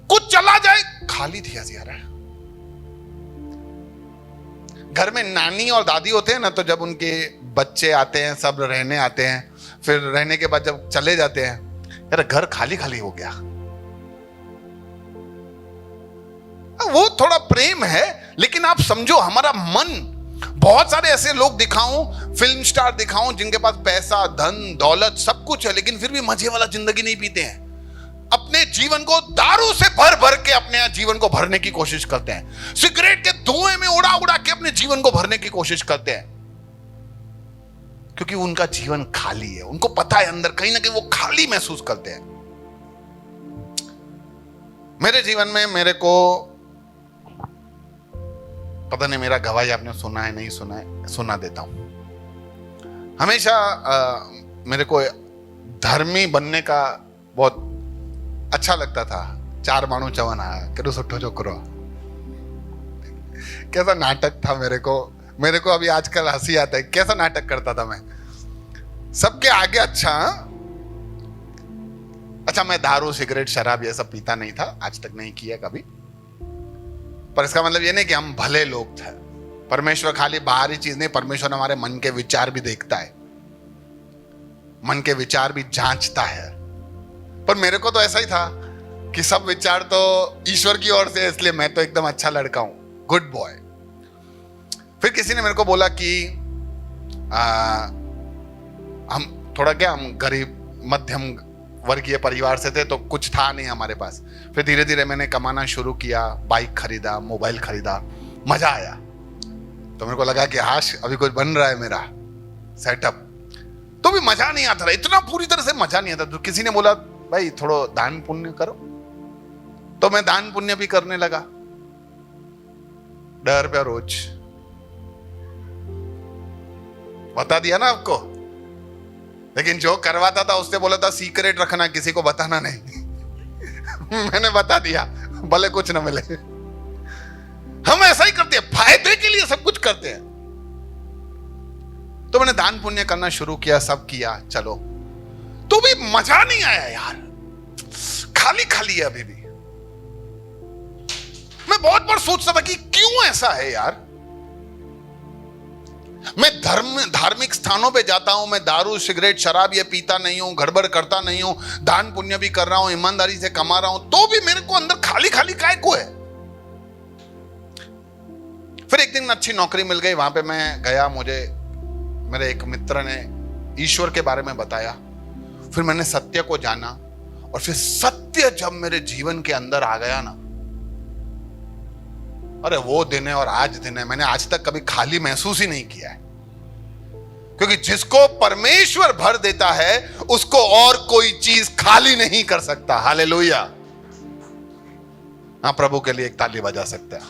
कुछ चला जाए खाली दिया जा रहा है। घर में नानी और दादी होते हैं ना, तो जब उनके बच्चे आते हैं, सब रहने आते हैं, फिर रहने के बाद जब चले जाते हैं, यार घर खाली खाली हो गया। वो थोड़ा प्रेम है, लेकिन आप समझो हमारा मन, बहुत सारे ऐसे लोग दिखाऊं, फिल्म स्टार दिखाऊं जिनके पास पैसा, धन, दौलत सब कुछ है, लेकिन फिर भी मजे वाला जिंदगी नहीं पीते हैं। अपने जीवन को दारू से भर भर के अपने जीवन को भरने की कोशिश करते हैं, सिगरेट के धुएं में उड़ा उड़ा के अपने जीवन को भरने की कोशिश करते हैं, क्योंकि उनका जीवन खाली है। उनको पता है अंदर कहीं ना कहीं वो खाली महसूस करते हैं। मेरे जीवन में मेरे को पता नहीं, मेरा गवाही आपने सुना है नहीं सुना है, सुना देता हूं। हमेशा मेरे को धर्मी बनने का बहुत अच्छा लगता था। चार मानू चवन आया करो सुठो छोकरो, कैसा नाटक था। मेरे को अभी आजकल हंसी आता है, कैसा नाटक करता था मैं सबके आगे। अच्छा मैं दारू, सिगरेट, शराब ये सब पीता नहीं था, आज तक नहीं किया कभी। पर इसका मतलब ये नहीं कि हम भले लोग थे। परमेश्वर खाली बाहरी चीज नहीं, परमेश्वर हमारे मन के विचार भी देखता है, मन के विचार भी जांचता है। पर मेरे को तो ऐसा ही था कि सब विचार तो ईश्वर की ओर से, इसलिए मैं तो एकदम अच्छा लड़का हूं, गुड बॉय। फिर किसी ने मेरे को बोला कि हम थोड़ा क्या, हम गरीब मध्यम वर्गीय परिवार से थे, तो कुछ था नहीं हमारे पास। फिर धीरे धीरे मैंने कमाना शुरू किया, बाइक खरीदा, मोबाइल खरीदा, मजा आया। तो मेरे को लगा कि हाश अभी कुछ बन रहा है मेरा सेटअप। तो भी मजा नहीं आता था, इतना पूरी तरह से मजा नहीं आता। तो किसी ने बोला भाई थोड़ा दान पुण्य करो, तो मैं दान पुण्य भी करने लगा, ₹1 रोज। बता दिया ना आपको। लेकिन जो करवाता था उससे बोला था सीक्रेट रखना, किसी को बताना नहीं। मैंने बता दिया, भले कुछ ना मिले। हम ऐसा ही करते हैं, फायदे के लिए सब कुछ करते हैं। तो मैंने दान पुण्य करना शुरू किया, सब किया, चलो, तो भी मजा नहीं आया यार, खाली खाली है अभी भी। मैं बहुत बार सोचता था कि क्यों ऐसा है यार। मैं धार्मिक स्थानों पे जाता हूं, मैं दारू, सिगरेट, शराब ये पीता नहीं हूं, गड़बड़ करता नहीं हूं, दान पुण्य भी कर रहा हूं, ईमानदारी से कमा रहा हूं, तो भी मेरे को अंदर खाली खाली काहे को है। फिर एक दिन अच्छी नौकरी मिल गई, वहां पे मैं गया, मुझे मेरे एक मित्र ने ईश्वर के बारे में बताया। फिर मैंने सत्य को जाना, और फिर सत्य जब मेरे जीवन के अंदर आ गया ना, अरे वो दिन है और आज दिन है, मैंने आज तक कभी खाली महसूस ही नहीं किया है। क्योंकि जिसको परमेश्वर भर देता है उसको और कोई चीज खाली नहीं कर सकता। हालेलुया। हाँ, प्रभु के लिए एक ताली बजा सकते हैं।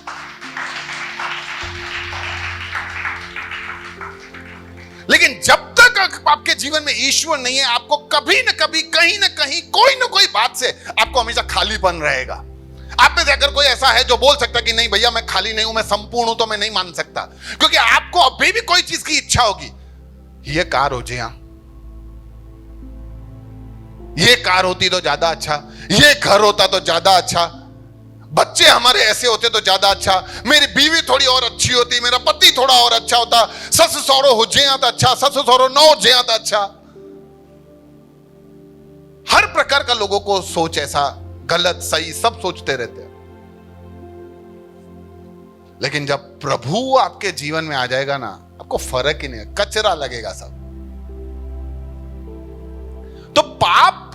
लेकिन जब तक आपके जीवन में ईश्वर नहीं है, आपको कभी न कभी, कहीं ना कहीं, कोई ना कोई बात से आपको हमेशा खालीपन रहेगा। आप में से अगर कोई ऐसा है जो बोल सकता कि नहीं भैया मैं खाली नहीं हूं, मैं संपूर्ण हूं, तो मैं नहीं मान सकता। क्योंकि आपको अभी भी कोई चीज की इच्छा होगी, ये कार हो जाए, ये कार होती तो ज्यादा अच्छा, ये घर होता तो ज्यादा अच्छा, बच्चे हमारे ऐसे होते तो ज्यादा अच्छा, मेरी बीवी थोड़ी और अच्छी होती, मेरा पति थोड़ा और अच्छा होता, सस सौरो हो जे तो अच्छा, सस सौरो न हो जे तो अच्छा। हर प्रकार का लोगों को सोच ऐसा, गलत सही सब सोचते रहते हैं। लेकिन जब प्रभु आपके जीवन में आ जाएगा ना, आपको फर्क ही नहीं, कचरा लगेगा सब। तो पाप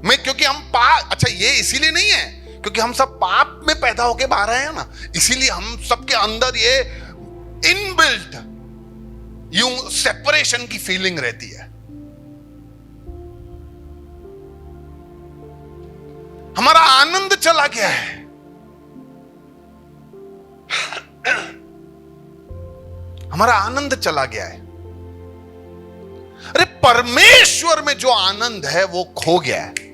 में, क्योंकि हम अच्छा ये इसीलिए नहीं है क्योंकि हम सब पाप में पैदा होके बाहर आए हैं ना, इसीलिए हम सबके अंदर ये इनबिल्ट यूं सेपरेशन की फीलिंग रहती है। हमारा आनंद चला गया है। हमारा आनंद चला गया है। अरे परमेश्वर में जो आनंद है वो खो गया है।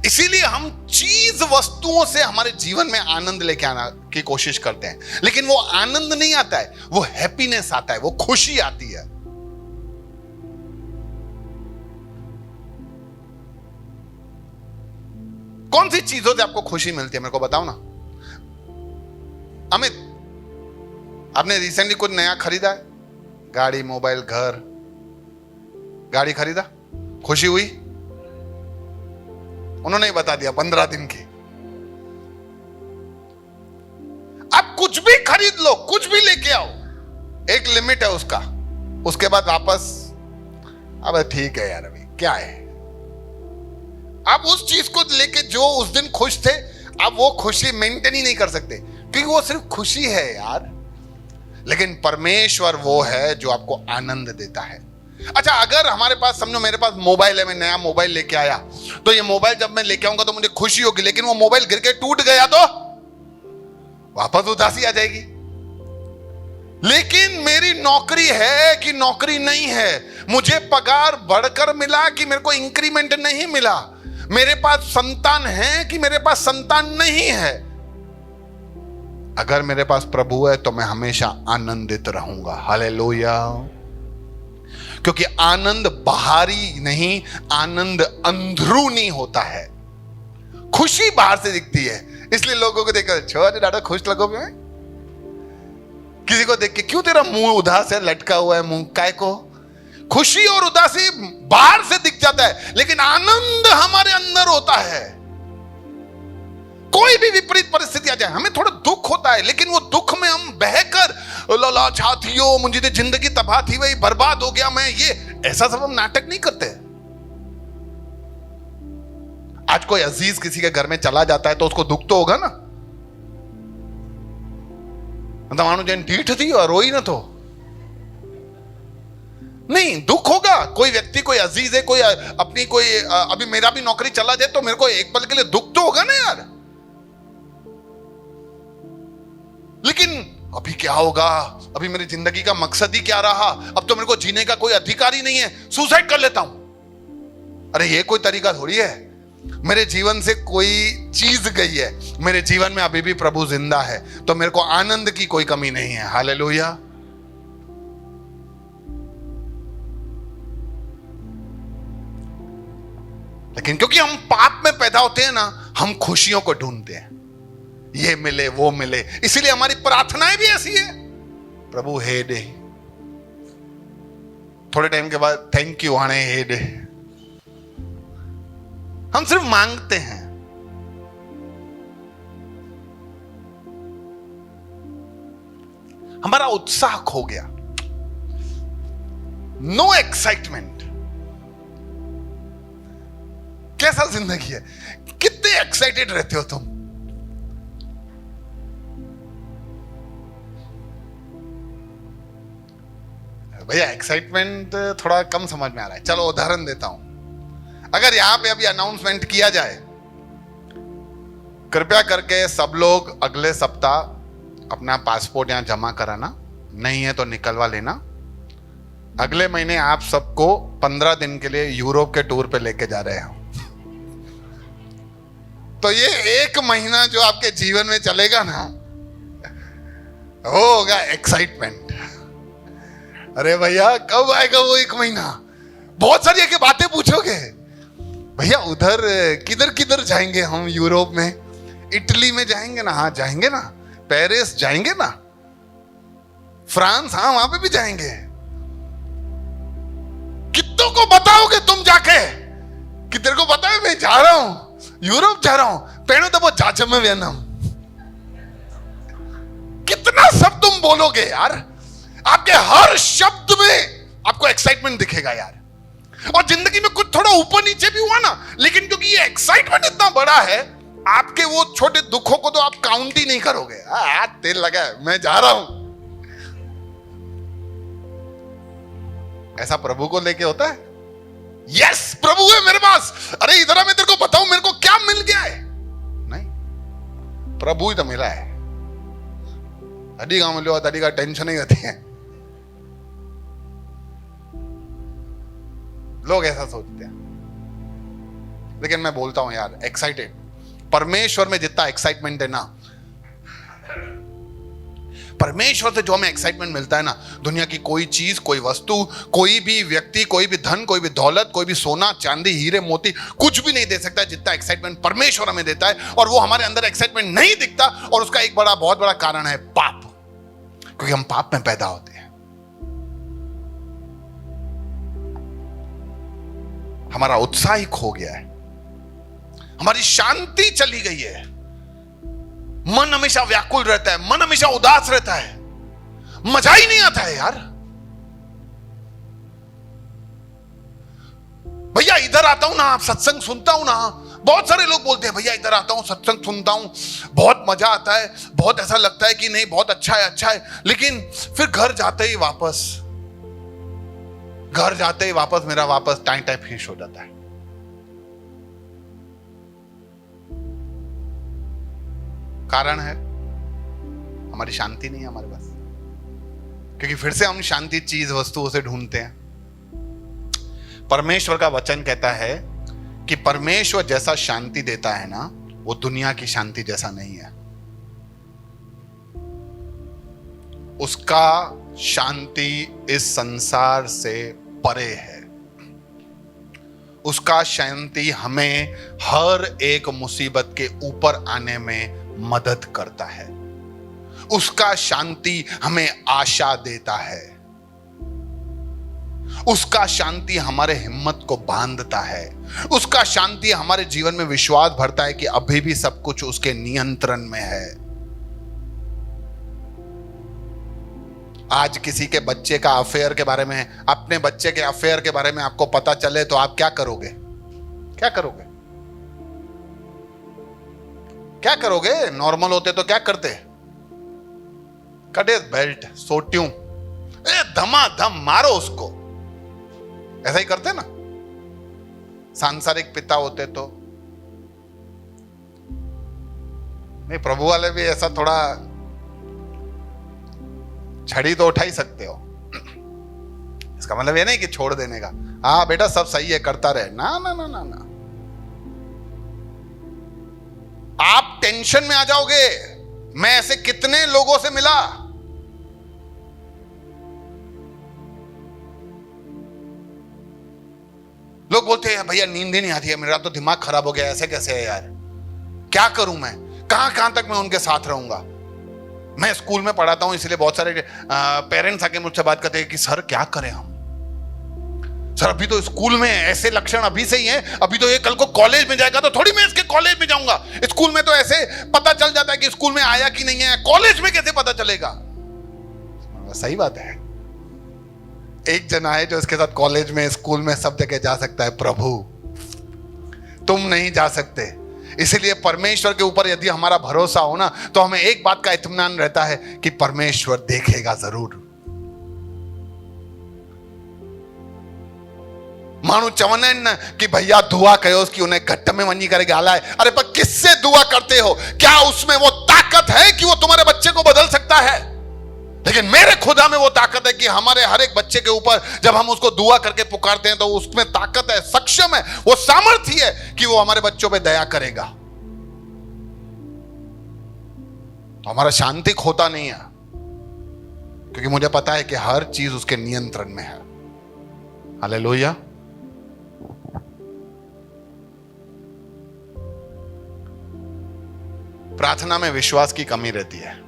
इसीलिए हम चीज वस्तुओं से हमारे जीवन में आनंद लेके आना की कोशिश करते हैं, लेकिन वो आनंद नहीं आता है, वो हैप्पीनेस आता है, वो खुशी आती है। कौन सी चीजों से आपको खुशी मिलती है, मेरे को बताओ ना। अमित, आपने रिसेंटली कुछ नया खरीदा है? गाड़ी, मोबाइल, घर? गाड़ी खरीदा, खुशी हुई? उन्होंने ही बता दिया 15 दिन की। आप कुछ भी खरीद लो, कुछ भी लेके आओ, एक लिमिट है उसका, उसके बाद वापस। अब ठीक है यार, अभी क्या है। आप उस चीज को लेके जो उस दिन खुश थे, आप वो खुशी मेंटेन ही नहीं कर सकते, क्योंकि वो सिर्फ खुशी है यार। लेकिन परमेश्वर वो है जो आपको आनंद देता है। अच्छा, अगर हमारे पास, समझो मेरे पास मोबाइल है, मैं नया मोबाइल लेके आया, तो ये मोबाइल जब मैं लेके आऊंगा तो मुझे खुशी होगी, लेकिन वो मोबाइल गिर के टूट गया तो वापस उदासी आ जाएगी। लेकिन मेरी नौकरी है कि नौकरी नहीं है, मुझे पगार बढ़कर मिला कि मेरे को इंक्रीमेंट नहीं मिला, मेरे पास संतान है कि मेरे पास संतान नहीं है, अगर मेरे पास प्रभु है तो मैं हमेशा आनंदित रहूंगा। हालेलुया। क्योंकि आनंद बाहरी नहीं, आनंद अंदरूनी होता है। खुशी बाहर से दिखती है, इसलिए लोगों को देखकर छोड़ ज्यादा खुश लगो मैं। किसी को देख के, क्यों तेरा मुंह उदास है, लटका हुआ है मुंह, काय को? खुशी और उदासी बाहर से दिख जाता है, लेकिन आनंद हमारे अंदर होता है। कोई भी विपरीत परिस्थिति आ जाए, हमें थोड़ा दुख होता है, लेकिन वो दुख में हम बहकर लला छातियों, मुझे तो जिंदगी तबाह थी वही, बर्बाद हो गया मैं, ये ऐसा सब हम नाटक नहीं करते। आज कोई अजीज किसी के घर में चला जाता है तो उसको दुख तो होगा ना। मतलब मानो जैन ढीठ थी और रोई ना, तो नहीं, दुख होगा। कोई व्यक्ति, कोई अजीज है, कोई अपनी, कोई अभी मेरा भी नौकरी चला जाए तो मेरे को एक पल के लिए दुख तो होगा ना यार। लेकिन अभी क्या होगा, अभी मेरी जिंदगी का मकसद ही क्या रहा, अब तो मेरे को जीने का कोई अधिकार ही नहीं है, सुसाइड कर लेता हूं। अरे ये कोई तरीका थोड़ी है। मेरे जीवन से कोई चीज गई है, मेरे जीवन में अभी भी प्रभु जिंदा है, तो मेरे को आनंद की कोई कमी नहीं है। हालेलुया। लेकिन क्योंकि हम पाप में पैदा होते हैं ना, हम खुशियों को ढूंढते हैं, ये मिले वो मिले, इसीलिए हमारी प्रार्थनाएं भी ऐसी है, प्रभु हे दे, थोड़े टाइम के बाद थैंक यू आने हे दे। हम सिर्फ मांगते हैं। हमारा उत्साह खो गया, नो एक्साइटमेंट। कैसा जिंदगी है, कितने एक्साइटेड रहते हो तुम। भैया एक्साइटमेंट थोड़ा कम समझ में आ रहा है। चलो उदाहरण देता हूं। अगर यहां पे अभी अनाउंसमेंट किया जाए, कृपया करके सब लोग अगले सप्ताह अपना पासपोर्ट यहां जमा कराना, नहीं है तो निकलवा लेना। अगले महीने आप सबको 15 दिन के लिए यूरोप के टूर पे लेके जा रहे हैं। तो ये 1 महीना जो आपके जीवन में चलेगा ना, वो होगा एक्साइटमेंट। अरे भैया कब आएगा वो 1 महीना? बहुत सारी के बातें पूछोगे, भैया उधर किधर किधर जाएंगे हम, यूरोप में इटली में जाएंगे ना, हाँ जाएंगे ना, पेरिस जाएंगे ना, फ्रांस, हाँ वहां पे भी जाएंगे। कितनों को बताओगे तुम जाके कि तेरे को पता है मैं जा रहा हूं, यूरोप जा रहा हूं, पेड़ों तो वो जाचम में व्यनम। सब तुम बोलोगे यार, आपके हर शब्द में आपको एक्साइटमेंट दिखेगा यार। और जिंदगी में कुछ थोड़ा ऊपर नीचे भी हुआ ना, लेकिन क्योंकि ये एक्साइटमेंट इतना बड़ा है, आपके वो छोटे दुखों को तो आप काउंट ही नहीं करोगे। तेल लगा है, मैं जा रहा हूं। ऐसा प्रभु को लेके होता है? यस, प्रभु है मेरे पास, अरे इधर मैं तेरे को बताऊं मेरे को क्या मिल गया है। नहीं, प्रभु ही तो मिला है। अडी का मिलो, अडी का टेंशन ही होती है। लोग ऐसा सोचते हैं, लेकिन मैं बोलता हूं यार, एक्साइटेड परमेश्वर में जितना एक्साइटमेंट है ना, परमेश्वर से जो हमें एक्साइटमेंट मिलता है ना, दुनिया की कोई चीज, कोई वस्तु, कोई भी व्यक्ति, कोई भी धन, कोई भी दौलत, कोई भी सोना चांदी हीरे मोती कुछ भी नहीं दे सकता जितना एक्साइटमेंट परमेश्वर हमें देता है। और वो हमारे अंदर एक्साइटमेंट नहीं दिखता, और उसका एक बहुत बड़ा कारण है पाप, क्योंकि हम पाप में पैदा होते हैं। हमारा उत्साह ही खो गया है, हमारी शांति चली गई है, मन हमेशा व्याकुल रहता है, मन हमेशा उदास रहता है, मजा ही नहीं आता है यार। भैया इधर आता हूं ना, आप सत्संग सुनता हूं ना, बहुत सारे लोग बोलते हैं भैया इधर आता हूं, सत्संग सुनता हूं, बहुत मजा आता है, बहुत ऐसा लगता है कि नहीं बहुत अच्छा है, अच्छा है। लेकिन फिर घर जाते ही वापस मेरा वापस टाइम फिनिश हो जाता है। कारण है हमारी शांति नहीं है हमारे पास, क्योंकि फिर से हम शांति चीज वस्तुओं से ढूंढते हैं। परमेश्वर का वचन कहता है कि परमेश्वर जैसा शांति देता है ना, वो दुनिया की शांति जैसा नहीं है। उसका शांति इस संसार से परे है। उसका शांति हमें हर एक मुसीबत के ऊपर आने में मदद करता है। उसका शांति हमें आशा देता है। उसका शांति हमारे हिम्मत को बांधता है। उसका शांति हमारे जीवन में विश्वास भरता है कि अभी भी सब कुछ उसके नियंत्रण में है। आज किसी के बच्चे का अफेयर के बारे में, अपने बच्चे के अफेयर के बारे में आपको पता चले तो आप क्या करोगे? क्या करोगे? क्या करोगे? नॉर्मल होते तो क्या करते? कटे बेल्ट, सोट्यूं, धमाधम मारो उसको, ऐसा ही करते ना। सांसारिक पिता होते तो नहीं, प्रभु वाले भी ऐसा थोड़ा छड़ी तो उठा ही सकते हो। इसका मतलब ये नहीं कि छोड़ देने का, हाँ बेटा सब सही है करता रहे, ना ना ना ना ना। आप टेंशन में आ जाओगे। मैं ऐसे कितने लोगों से मिला, लोग बोलते हैं भैया नींद ही नहीं आती है, मेरा तो दिमाग खराब हो गया, ऐसे कैसे है यार, क्या करूं मैं, कहां तक मैं उनके साथ रहूंगा। मैं स्कूल में पढ़ाता हूं, इसलिए बहुत सारे पेरेंट्स आके मुझसे बात करते हैं कि सर क्या करें हम, सर अभी तो स्कूल में ऐसे लक्षण अभी से ही हैं, अभी तो ये कल को कॉलेज में जाएगा तो थोड़ी मैं इसके कॉलेज में जाऊंगा। स्कूल में तो ऐसे पता चल जाता है कि स्कूल में आया कि नहीं है, कॉलेज में कैसे पता चलेगा? सही बात है, एक जना है जो इसके साथ कॉलेज में स्कूल में सब जगह जा सकता है, प्रभु। तुम नहीं जा सकते। इसलिए परमेश्वर के ऊपर यदि हमारा भरोसा हो ना, तो हमें एक बात का इत्मीनान रहता है कि परमेश्वर देखेगा जरूर। मानो चवंदा आहिनि न कि भैया दुआ कयो कि उन्हें घट में वञी करे ॻाल्हाए। अरे पर किससे दुआ करते हो? क्या उसमें वो ताकत है कि वो तुम्हारे बच्चे को बदल सकता है? लेकिन मेरे खुदा में वो ताकत है कि हमारे हर एक बच्चे के ऊपर जब हम उसको दुआ करके पुकारते हैं तो उसमें ताकत है, सक्षम है, वो सामर्थ्य है कि वो हमारे बच्चों पे दया करेगा। तो हमारा शांति खोता नहीं है, क्योंकि मुझे पता है कि हर चीज उसके नियंत्रण में है। हालेलुया। प्रार्थना में विश्वास की कमी रहती है।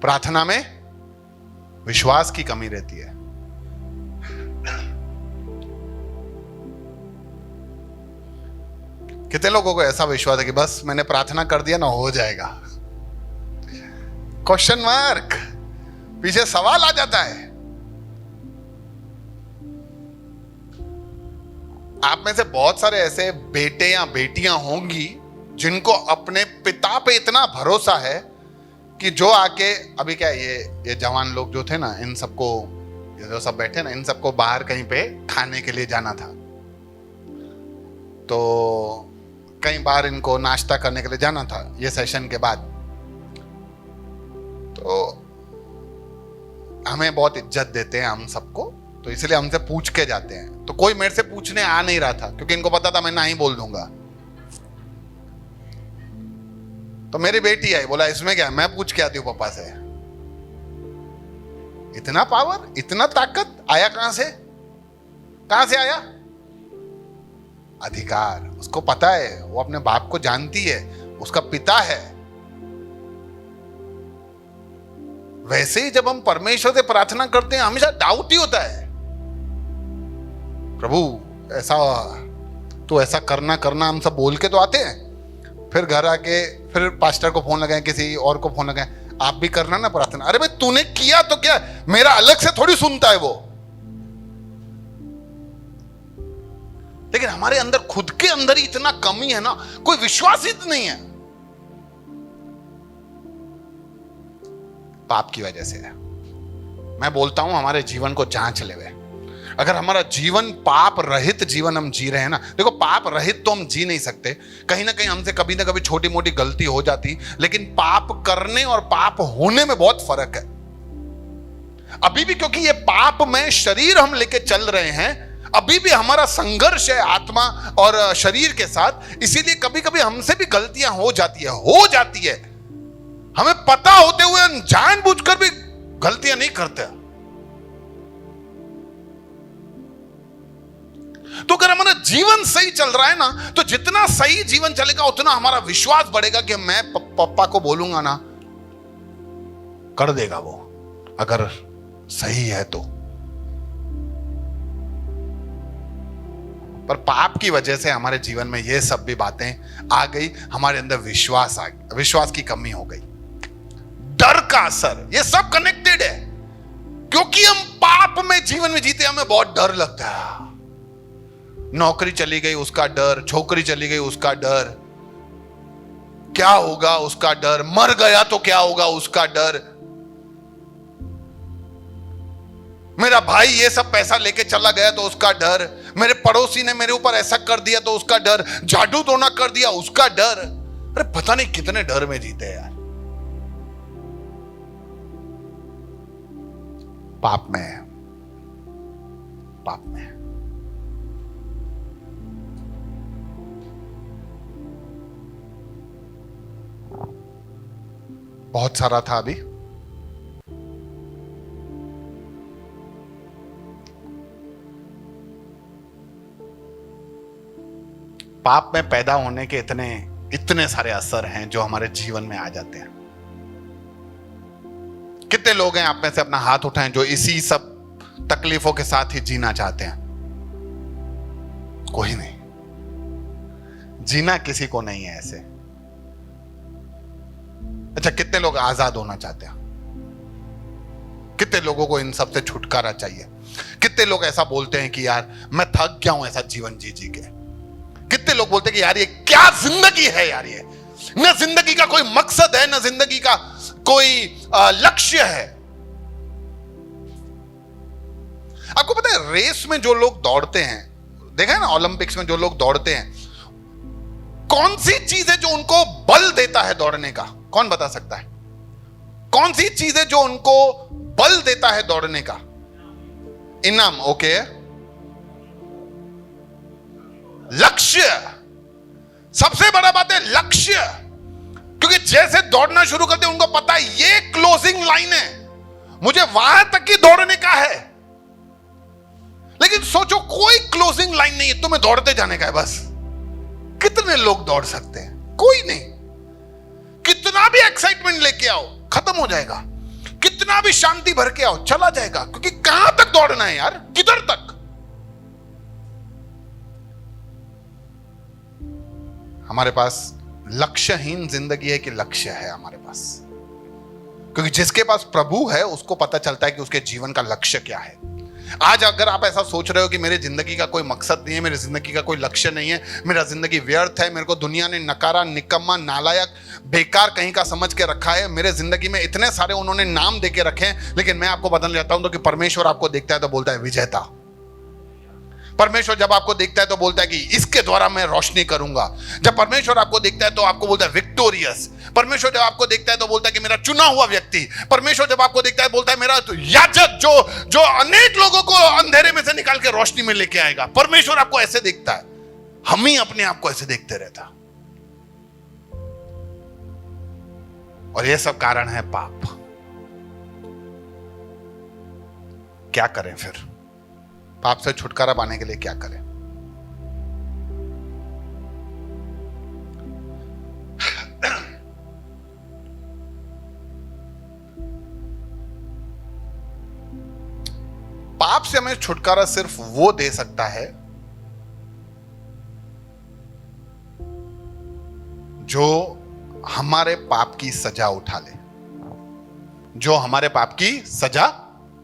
प्रार्थना में विश्वास की कमी रहती है। कितने लोगों को ऐसा विश्वास है कि बस मैंने प्रार्थना कर दिया ना, हो जाएगा। क्वेश्चन मार्क, पीछे सवाल आ जाता है। आप में से बहुत सारे ऐसे बेटे या बेटियां होंगी जिनको अपने पिता पे इतना भरोसा है कि जो आके, अभी क्या है, ये जवान लोग जो थे ना, इन सबको, ये जो सब बैठे ना, इन सबको बाहर कहीं पे खाने के लिए जाना था। तो कहीं बाहर इनको नाश्ता करने के लिए जाना था ये सेशन के बाद। तो हमें बहुत इज्जत देते हैं हम सबको, तो इसलिए हमसे पूछ के जाते हैं। तो कोई मेरे से पूछने आ नहीं रहा था क्योंकि इनको पता था मैं ना ही बोल दूंगा। तो मेरी बेटी आई, बोला इसमें क्या, मैं पूछ के आती हूँ पापा से। इतना पावर, इतना ताकत आया कहां से? कहां से आया? अधिकार। उसको पता है, वो अपने बाप को जानती है, उसका पिता है। वैसे ही जब हम परमेश्वर से प्रार्थना करते हैं हमेशा डाउट ही होता है, प्रभु ऐसा, तो ऐसा करना करना, हम सब बोल के तो आते हैं, फिर घर आके फिर पास्टर को फोन लगाए, किसी और को फोन लगाए, आप भी करना ना प्रार्थना। अरे भाई तूने किया तो क्या, मेरा अलग से थोड़ी सुनता है वो। लेकिन हमारे अंदर, खुद के अंदर ही इतना कमी है ना, कोई विश्वास ही नहीं है। पाप की वजह से है। मैं बोलता हूं हमारे जीवन को जांच लेवे। अगर हमारा जीवन पाप रहित जीवन हम जी रहे हैं ना, देखो पाप रहित तो हम जी नहीं सकते, कहीं ना कहीं हमसे कभी ना कभी छोटी मोटी गलती हो जाती, लेकिन पाप करने और पाप होने में बहुत फर्क है अभी भी। क्योंकि ये पाप में शरीर हम लेके चल रहे हैं, अभी भी हमारा संघर्ष है आत्मा और शरीर के साथ, इसीलिए कभी कभी हमसे भी गलतियां हो जाती है। हमें पता होते हुए हम जानबूझकर भी गलतियां नहीं करते। तो अगर हमारा जीवन सही चल रहा है ना, तो जितना सही जीवन चलेगा उतना हमारा विश्वास बढ़ेगा कि मैं पापा को बोलूंगा ना, कर देगा वो, अगर सही है तो। पर पाप की वजह से हमारे जीवन में ये सब भी बातें आ गई, हमारे अंदर विश्वास आ गया, विश्वास की कमी हो गई, डर का असर, ये सब कनेक्टेड है। क्योंकि हम पाप में जीवन में जीते, हमें बहुत डर लगता है। नौकरी चली गई उसका डर, छोकरी चली गई उसका डर, क्या होगा उसका डर, मर गया तो क्या होगा उसका डर, मेरा भाई ये सब पैसा लेके चला गया तो उसका डर, मेरे पड़ोसी ने मेरे ऊपर ऐसा कर दिया तो उसका डर, जादू टोना कर दिया उसका डर। अरे पता नहीं कितने डर में जीते यार, पाप में, पाप में। बहुत सारा था अभी। पाप में पैदा होने के इतने सारे असर हैं जो हमारे जीवन में आ जाते हैं। कितने लोग हैं आप में से, अपना हाथ उठाएं, जो इसी सब तकलीफों के साथ ही जीना चाहते हैं? कोई नहीं, जीना किसी को नहीं है ऐसे। अच्छा, कितने लोग आजाद होना चाहते हैं? कितने लोगों को इन सब से छुटकारा चाहिए? कितने लोग ऐसा बोलते हैं कि यार मैं थक गया हूं ऐसा जीवन जी जी के? कितने लोग बोलते हैं कि यार ये क्या जिंदगी है यार, ये ना जिंदगी का कोई मकसद है, ना जिंदगी का कोई लक्ष्य है। आपको पता है रेस में जो लोग दौड़ते हैं, देखा है ना ओलंपिक्स में जो लोग दौड़ते हैं, कौन सी चीज है जो उनको बल देता है दौड़ने का? कौन बता सकता है? कौन सी चीज है जो उनको बल देता है दौड़ने का? इनाम, ओके। लक्ष्य, सबसे बड़ा बात है लक्ष्य। क्योंकि जैसे दौड़ना शुरू करते हैं उनको पता है ये क्लोजिंग लाइन है, मुझे वहां तक ही दौड़ने का है। लेकिन सोचो कोई क्लोजिंग लाइन नहीं है, तुम्हें दौड़ते जाने का है बस। कितने लोग दौड़ सकते हैं? कोई नहीं। कितना भी एक्साइटमेंट लेके आओ खत्म हो जाएगा, कितना भी शांति भर के आओ चला जाएगा। क्योंकि कहां तक दौड़ना है यार, किधर तक? हमारे पास लक्ष्यहीन जिंदगी है कि लक्ष्य है हमारे पास? क्योंकि जिसके पास प्रभु है उसको पता चलता है कि उसके जीवन का लक्ष्य क्या है। आज अगर आप ऐसा सोच रहे हो कि मेरी जिंदगी का कोई मकसद नहीं है, मेरी जिंदगी का कोई लक्ष्य नहीं है, मेरा जिंदगी व्यर्थ है, मेरे को दुनिया ने नकारा, निकम्मा, नालायक, बेकार कहीं का समझ के रखा है, मेरे जिंदगी में इतने सारे उन्होंने नाम देके रखे हैं, लेकिन मैं आपको बताने जाता हूं तो कि परमेश्वर आपको देखता है तो बोलता है विजेता। परमेश्वर जब आपको देखता है तो बोलता है कि इसके द्वारा मैं रोशनी करूंगा। जब परमेश्वर आपको देखता है तो आपको बोलता है विक्टोरियस। परमेश्वर जब आपको देखता है तो बोलता है कि मेरा चुना हुआ व्यक्ति। परमेश्वर जब आपको देखता है बोलता है मेरा तो याजक जो अनेक लोगों को अंधेरे में से निकाल के रोशनी में लेके आएगा। परमेश्वर आपको ऐसे देखता है, हम ही अपने आप को ऐसे देखते रहता। और यह सब कारण है पाप। क्या करें फिर? पाप से छुटकारा पाने के लिए क्या करें? पाप से हमें छुटकारा सिर्फ वो दे सकता है जो हमारे पाप की सजा उठा ले, जो हमारे पाप की सजा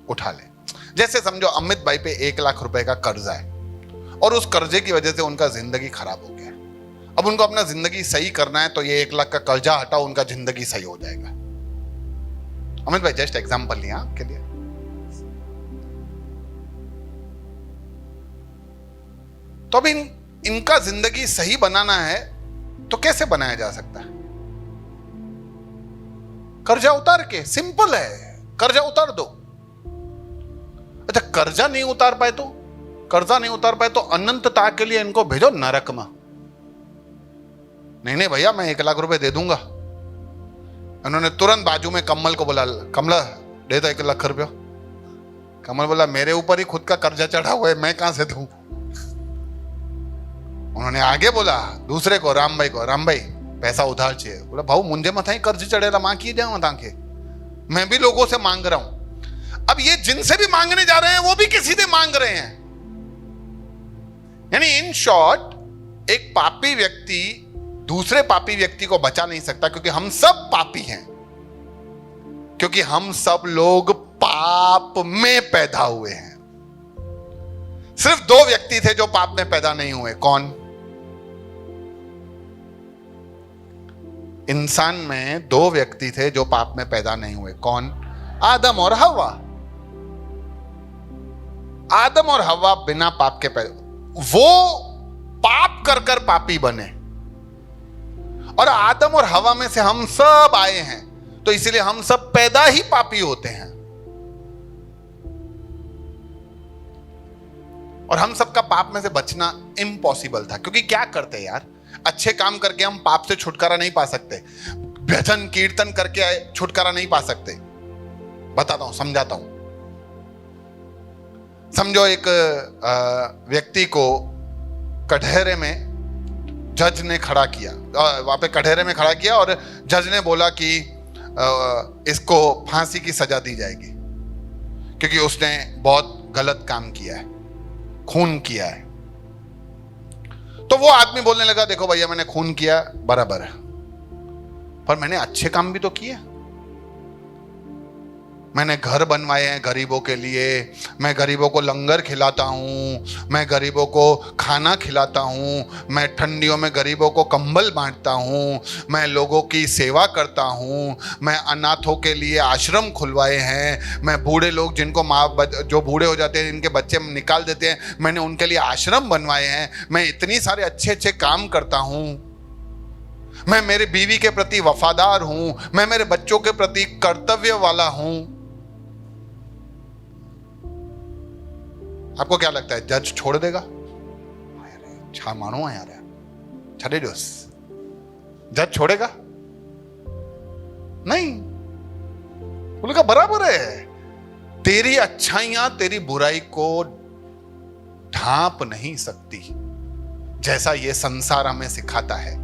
उठा ले। जैसे समझो अमित भाई पे 1 लाख रुपए का कर्जा है और उस कर्जे की वजह से उनका जिंदगी खराब हो गया। अब उनको अपना जिंदगी सही करना है तो ये 1 लाख का कर्जा हटाओ, उनका जिंदगी सही हो जाएगा। अमित भाई जस्ट एग्जांपल लिया आपके लिए। तो अब इनका जिंदगी सही बनाना है तो कैसे बनाया जा सकता है? कर्जा उतार के, सिंपल है, कर्जा उतार दो। अच्छा, कर्जा नहीं उतार पाए तो? कर्जा नहीं उतार पाए तो अनंतता के लिए इनको भेजो नरक में। नहीं भैया मैं 1 लाख रुपए दे दूंगा। उन्होंने तुरंत बाजू में कमल को बोला, कमला दे दो 1 लाख रुपया। कमल बोला मेरे ऊपर ही खुद का कर्जा चढ़ा हुआ है, मैं कहां से दूं? उन्होंने आगे बोला दूसरे को, राम भाई को, राम भाई पैसा उधार चाहिए। बोला भाऊ मुझे मत ही कर्ज चढ़ेला, मां किए जाऊं ताके, मैं भी लोगों से मांग रहा हूं। अब ये जिनसे भी मांगने जा रहे हैं वो भी किसी से मांग रहे हैं। यानी इन शॉर्ट एक पापी व्यक्ति दूसरे पापी व्यक्ति को बचा नहीं सकता, क्योंकि हम सब पापी हैं, क्योंकि हम सब लोग पाप में पैदा हुए हैं। सिर्फ 2 व्यक्ति थे जो पाप में पैदा नहीं हुए। कौन? इंसान में 2 व्यक्ति थे जो पाप में पैदा नहीं हुए। कौन? आदम और हवा। आदम और हवा बिना पाप के पैदा, वो पाप कर कर पापी बने, और आदम और हवा में से हम सब आए हैं, तो इसलिए हम सब पैदा ही पापी होते हैं। और हम सबका पाप में से बचना इम्पॉसिबल था, क्योंकि क्या करते यार, अच्छे काम करके हम पाप से छुटकारा नहीं पा सकते, भजन कीर्तन करके छुटकारा नहीं पा सकते। बताता हूं, समझाता हूं। समझो एक व्यक्ति को कटहरे में जज ने खड़ा किया, वहां पे कटहरे में खड़ा किया, और जज ने बोला कि इसको फांसी की सजा दी जाएगी, क्योंकि उसने बहुत गलत काम किया है, खून किया है। तो वो आदमी बोलने लगा देखो भैया मैंने खून किया बराबर है, पर मैंने अच्छे काम भी तो किए। मैंने घर बनवाए हैं गरीबों के लिए, मैं गरीबों को लंगर खिलाता हूँ, मैं गरीबों को खाना खिलाता हूँ, मैं ठंडियों में गरीबों को कंबल बांटता हूँ, मैं लोगों की सेवा करता हूँ, मैं अनाथों के लिए आश्रम खुलवाए हैं, मैं बूढ़े लोग जिनको जो बूढ़े हो जाते हैं इनके बच्चे निकाल देते हैं, मैंने उनके लिए आश्रम बनवाए हैं, मैं इतनी सारे अच्छे अच्छे काम करता हूँ, मैं मेरी बीवी के प्रति वफादार हूँ, मैं मेरे बच्चों के प्रति कर्तव्य वाला हूँ। आपको क्या लगता है जज छोड़ देगा? छा मानो है यार, छड़े जोस जज छोड़ेगा? नहीं, बोलेगा बराबर है, तेरी अच्छाइयां तेरी बुराई को ढांप नहीं सकती, जैसा ये संसार हमें सिखाता है।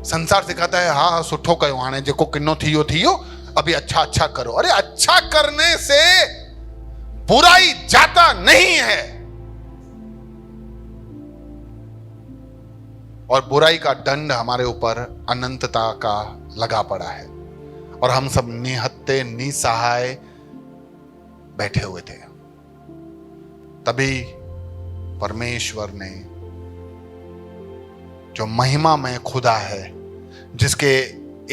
संसार सिखाता है हाँ सुठो कयो, हाणे जेको किन्नो थियो, अभी अच्छा अच्छा करो। अरे अच्छा करने से बुराई जाता नहीं है, और बुराई का दंड हमारे ऊपर अनंतता का लगा पड़ा है। और हम सब निहत्ते निसहाय बैठे हुए थे। तभी परमेश्वर ने, जो महिमा में खुदा है, जिसके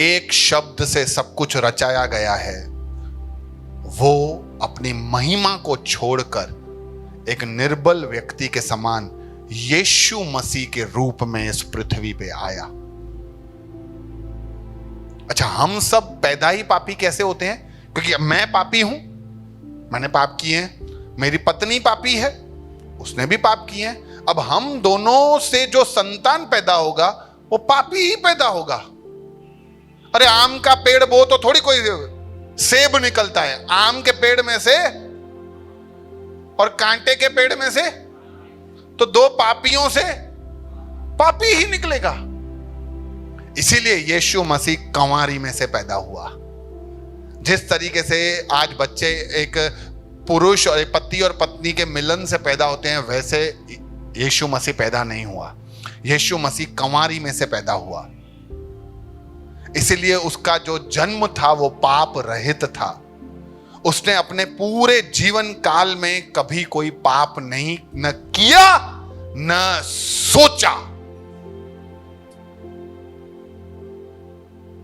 एक शब्द से सब कुछ रचाया गया है, वो अपनी महिमा को छोड़कर एक निर्बल व्यक्ति के समान यीशु मसीह के रूप में इस पृथ्वी पे आया। अच्छा, हम सब पैदा ही पापी कैसे होते हैं? क्योंकि मैं पापी हूं, मैंने पाप किए हैं, मेरी पत्नी पापी है, उसने भी पाप किए हैं। अब हम दोनों से जो संतान पैदा होगा वो पापी ही पैदा होगा। अरे आम का पेड़ बो तो थोड़ी कोई सेब निकलता है, आम के पेड़ में से और कांटे के पेड़ में से तो दो पापियों से पापी ही निकलेगा। इसीलिए यीशु मसीह कंवारी में से पैदा हुआ। जिस तरीके से आज बच्चे एक पुरुष और एक पति और पत्नी के मिलन से पैदा होते हैं, वैसे यीशु मसीह पैदा नहीं हुआ। यीशु मसीह कंवारी में से पैदा हुआ। इसलिए उसका जो जन्म था वो पाप रहित था। उसने अपने पूरे जीवन काल में कभी कोई पाप नहीं न किया न सोचा।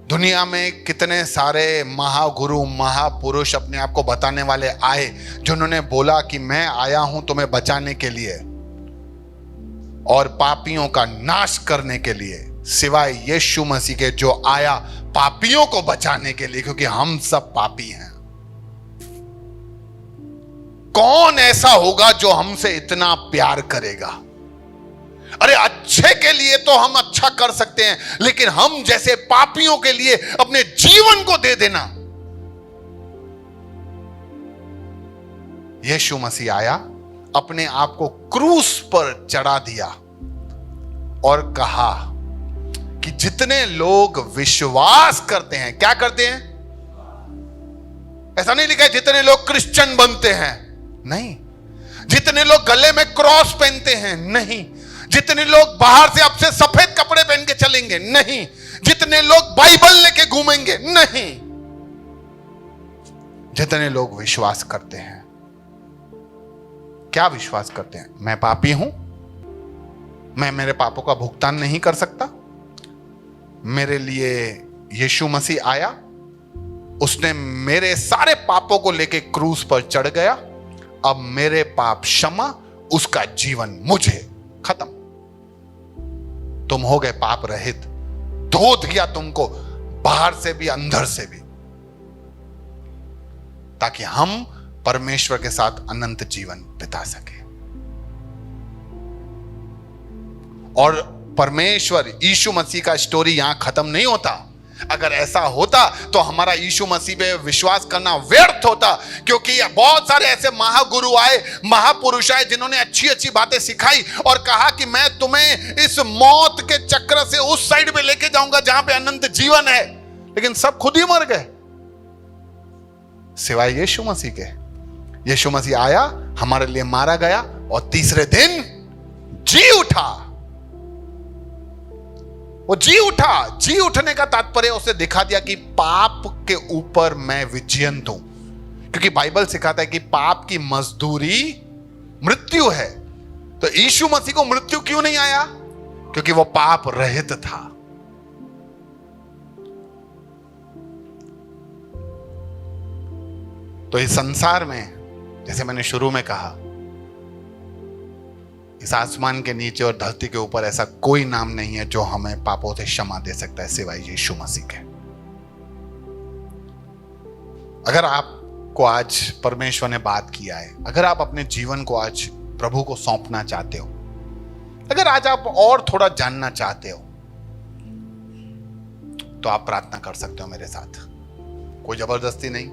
दुनिया में कितने सारे महागुरु महापुरुष अपने आप को बताने वाले आए, जिन्होंने बोला कि मैं आया हूं तुम्हें बचाने के लिए और पापियों का नाश करने के लिए, सिवाय यीशु मसीह के जो आया पापियों को बचाने के लिए, क्योंकि हम सब पापी हैं। कौन ऐसा होगा जो हमसे इतना प्यार करेगा? अरे अच्छे के लिए तो हम अच्छा कर सकते हैं, लेकिन हम जैसे पापियों के लिए अपने जीवन को दे देना। यीशु मसीह आया, अपने आप को क्रूस पर चढ़ा दिया और कहा कि जितने लोग विश्वास करते हैं, क्या करते हैं? ऐसा नहीं लिखा है जितने लोग क्रिश्चियन बनते हैं, नहीं। जितने लोग गले में क्रॉस पहनते हैं, नहीं। जितने लोग बाहर से अब से सफेद कपड़े पहन के चलेंगे, नहीं। जितने लोग बाइबल लेके घूमेंगे, नहीं। जितने लोग विश्वास करते हैं। क्या विश्वास करते हैं? मैं पापी हूं, मैं मेरे पापों का भुगतान नहीं कर सकता, मेरे लिए यीशु मसीह आया, उसने मेरे सारे पापों को लेके क्रूस पर चढ़ गया, अब मेरे पाप क्षमा, उसका जीवन मुझे, खत्म। तुम हो गए पाप रहित, धो दिया तुमको बाहर से भी अंदर से भी, ताकि हम परमेश्वर के साथ अनंत जीवन बिता सके। और परमेश्वर यीशु मसीह का स्टोरी यहां खत्म नहीं होता। अगर ऐसा होता तो हमारा यीशु मसीह पे विश्वास करना व्यर्थ होता, क्योंकि बहुत सारे ऐसे महागुरु आए, महापुरुष आए, जिन्होंने अच्छी अच्छी बातें सिखाई और कहा कि मैं तुम्हें इस मौत के चक्र से उस साइड पे लेके जाऊंगा जहां पे अनंत जीवन है, लेकिन सब खुद ही मर गए सिवाय यीशु मसीह के। यीशु मसीह आया, हमारे लिए मारा गया और तीसरे दिन जी उठा। वो जी उठा। जी उठने का तात्पर्य उसे दिखा दिया कि पाप के ऊपर मैं विजयंत हूं, क्योंकि बाइबल सिखाता है कि पाप की मजदूरी मृत्यु है। तो यीशु मसीह को मृत्यु क्यों नहीं आया? क्योंकि वो पाप रहित था। तो इस संसार में, जैसे मैंने शुरू में कहा, इस आसमान के नीचे और धरती के ऊपर ऐसा कोई नाम नहीं है जो हमें पापों से क्षमा दे सकता है सिवाय यीशु मसीह के। अगर आपको आज परमेश्वर ने बात किया है, अगर आप अपने जीवन को आज प्रभु को सौंपना चाहते हो, अगर आज आप और थोड़ा जानना चाहते हो, तो आप प्रार्थना कर सकते हो मेरे साथ। कोई जबरदस्ती नहीं,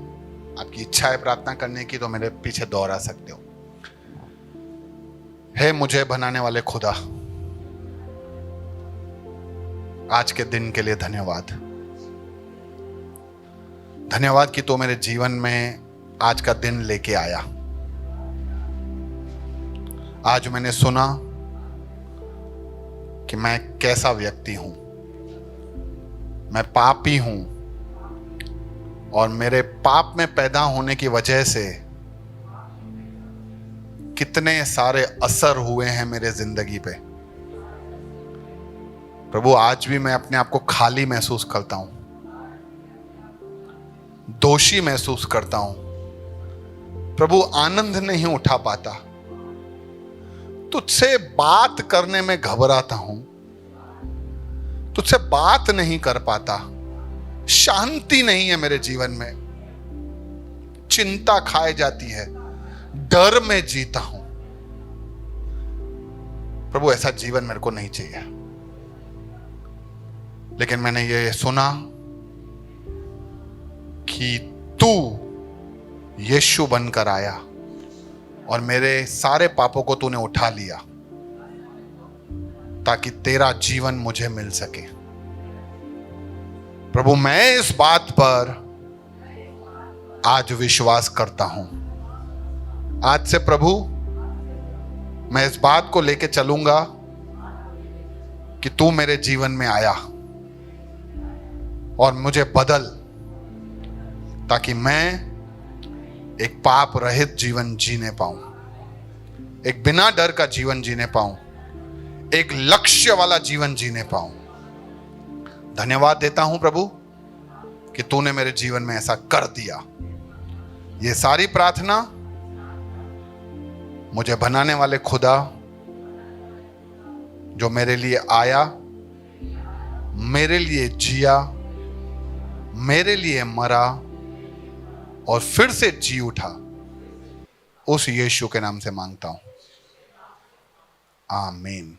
आपकी इच्छा है प्रार्थना करने की तो मेरे पीछे दोहरा सकते हो। हे मुझे बनाने वाले खुदा, आज के दिन के लिए धन्यवाद। धन्यवाद कि तू मेरे जीवन में आज का दिन लेके आया। आज मैंने सुना कि मैं कैसा व्यक्ति हूं, मैं पापी हूं, और मेरे पाप में पैदा होने की वजह से कितने सारे असर हुए हैं मेरे जिंदगी पे। प्रभु आज भी मैं अपने आप को खाली महसूस करता हूं, दोषी महसूस करता हूं। प्रभु आनंद नहीं उठा पाता, तुझसे बात करने में घबराता हूं, तुझसे बात नहीं कर पाता, शांति नहीं है मेरे जीवन में, चिंता खाए जाती है, डर में जीता हूं। प्रभु ऐसा जीवन मेरे को नहीं चाहिए। लेकिन मैंने ये सुना कि तू यीशु बनकर आया और मेरे सारे पापों को तूने उठा लिया ताकि तेरा जीवन मुझे मिल सके। प्रभु मैं इस बात पर आज विश्वास करता हूं। आज से प्रभु मैं इस बात को लेके चलूंगा कि तू मेरे जीवन में आया और मुझे बदल, ताकि मैं एक पाप रहित जीवन जीने पाऊं, एक बिना डर का जीवन जीने पाऊं, एक लक्ष्य वाला जीवन जीने पाऊं। धन्यवाद देता हूं प्रभु कि तूने मेरे जीवन में ऐसा कर दिया। ये सारी प्रार्थना मुझे बनाने वाले खुदा जो मेरे लिए आया, मेरे लिए जिया, मेरे लिए मरा और फिर से जी उठा, उस यीशु के नाम से मांगता हूं, आमीन।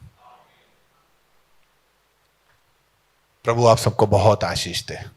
प्रभु आप सबको बहुत आशीष दे।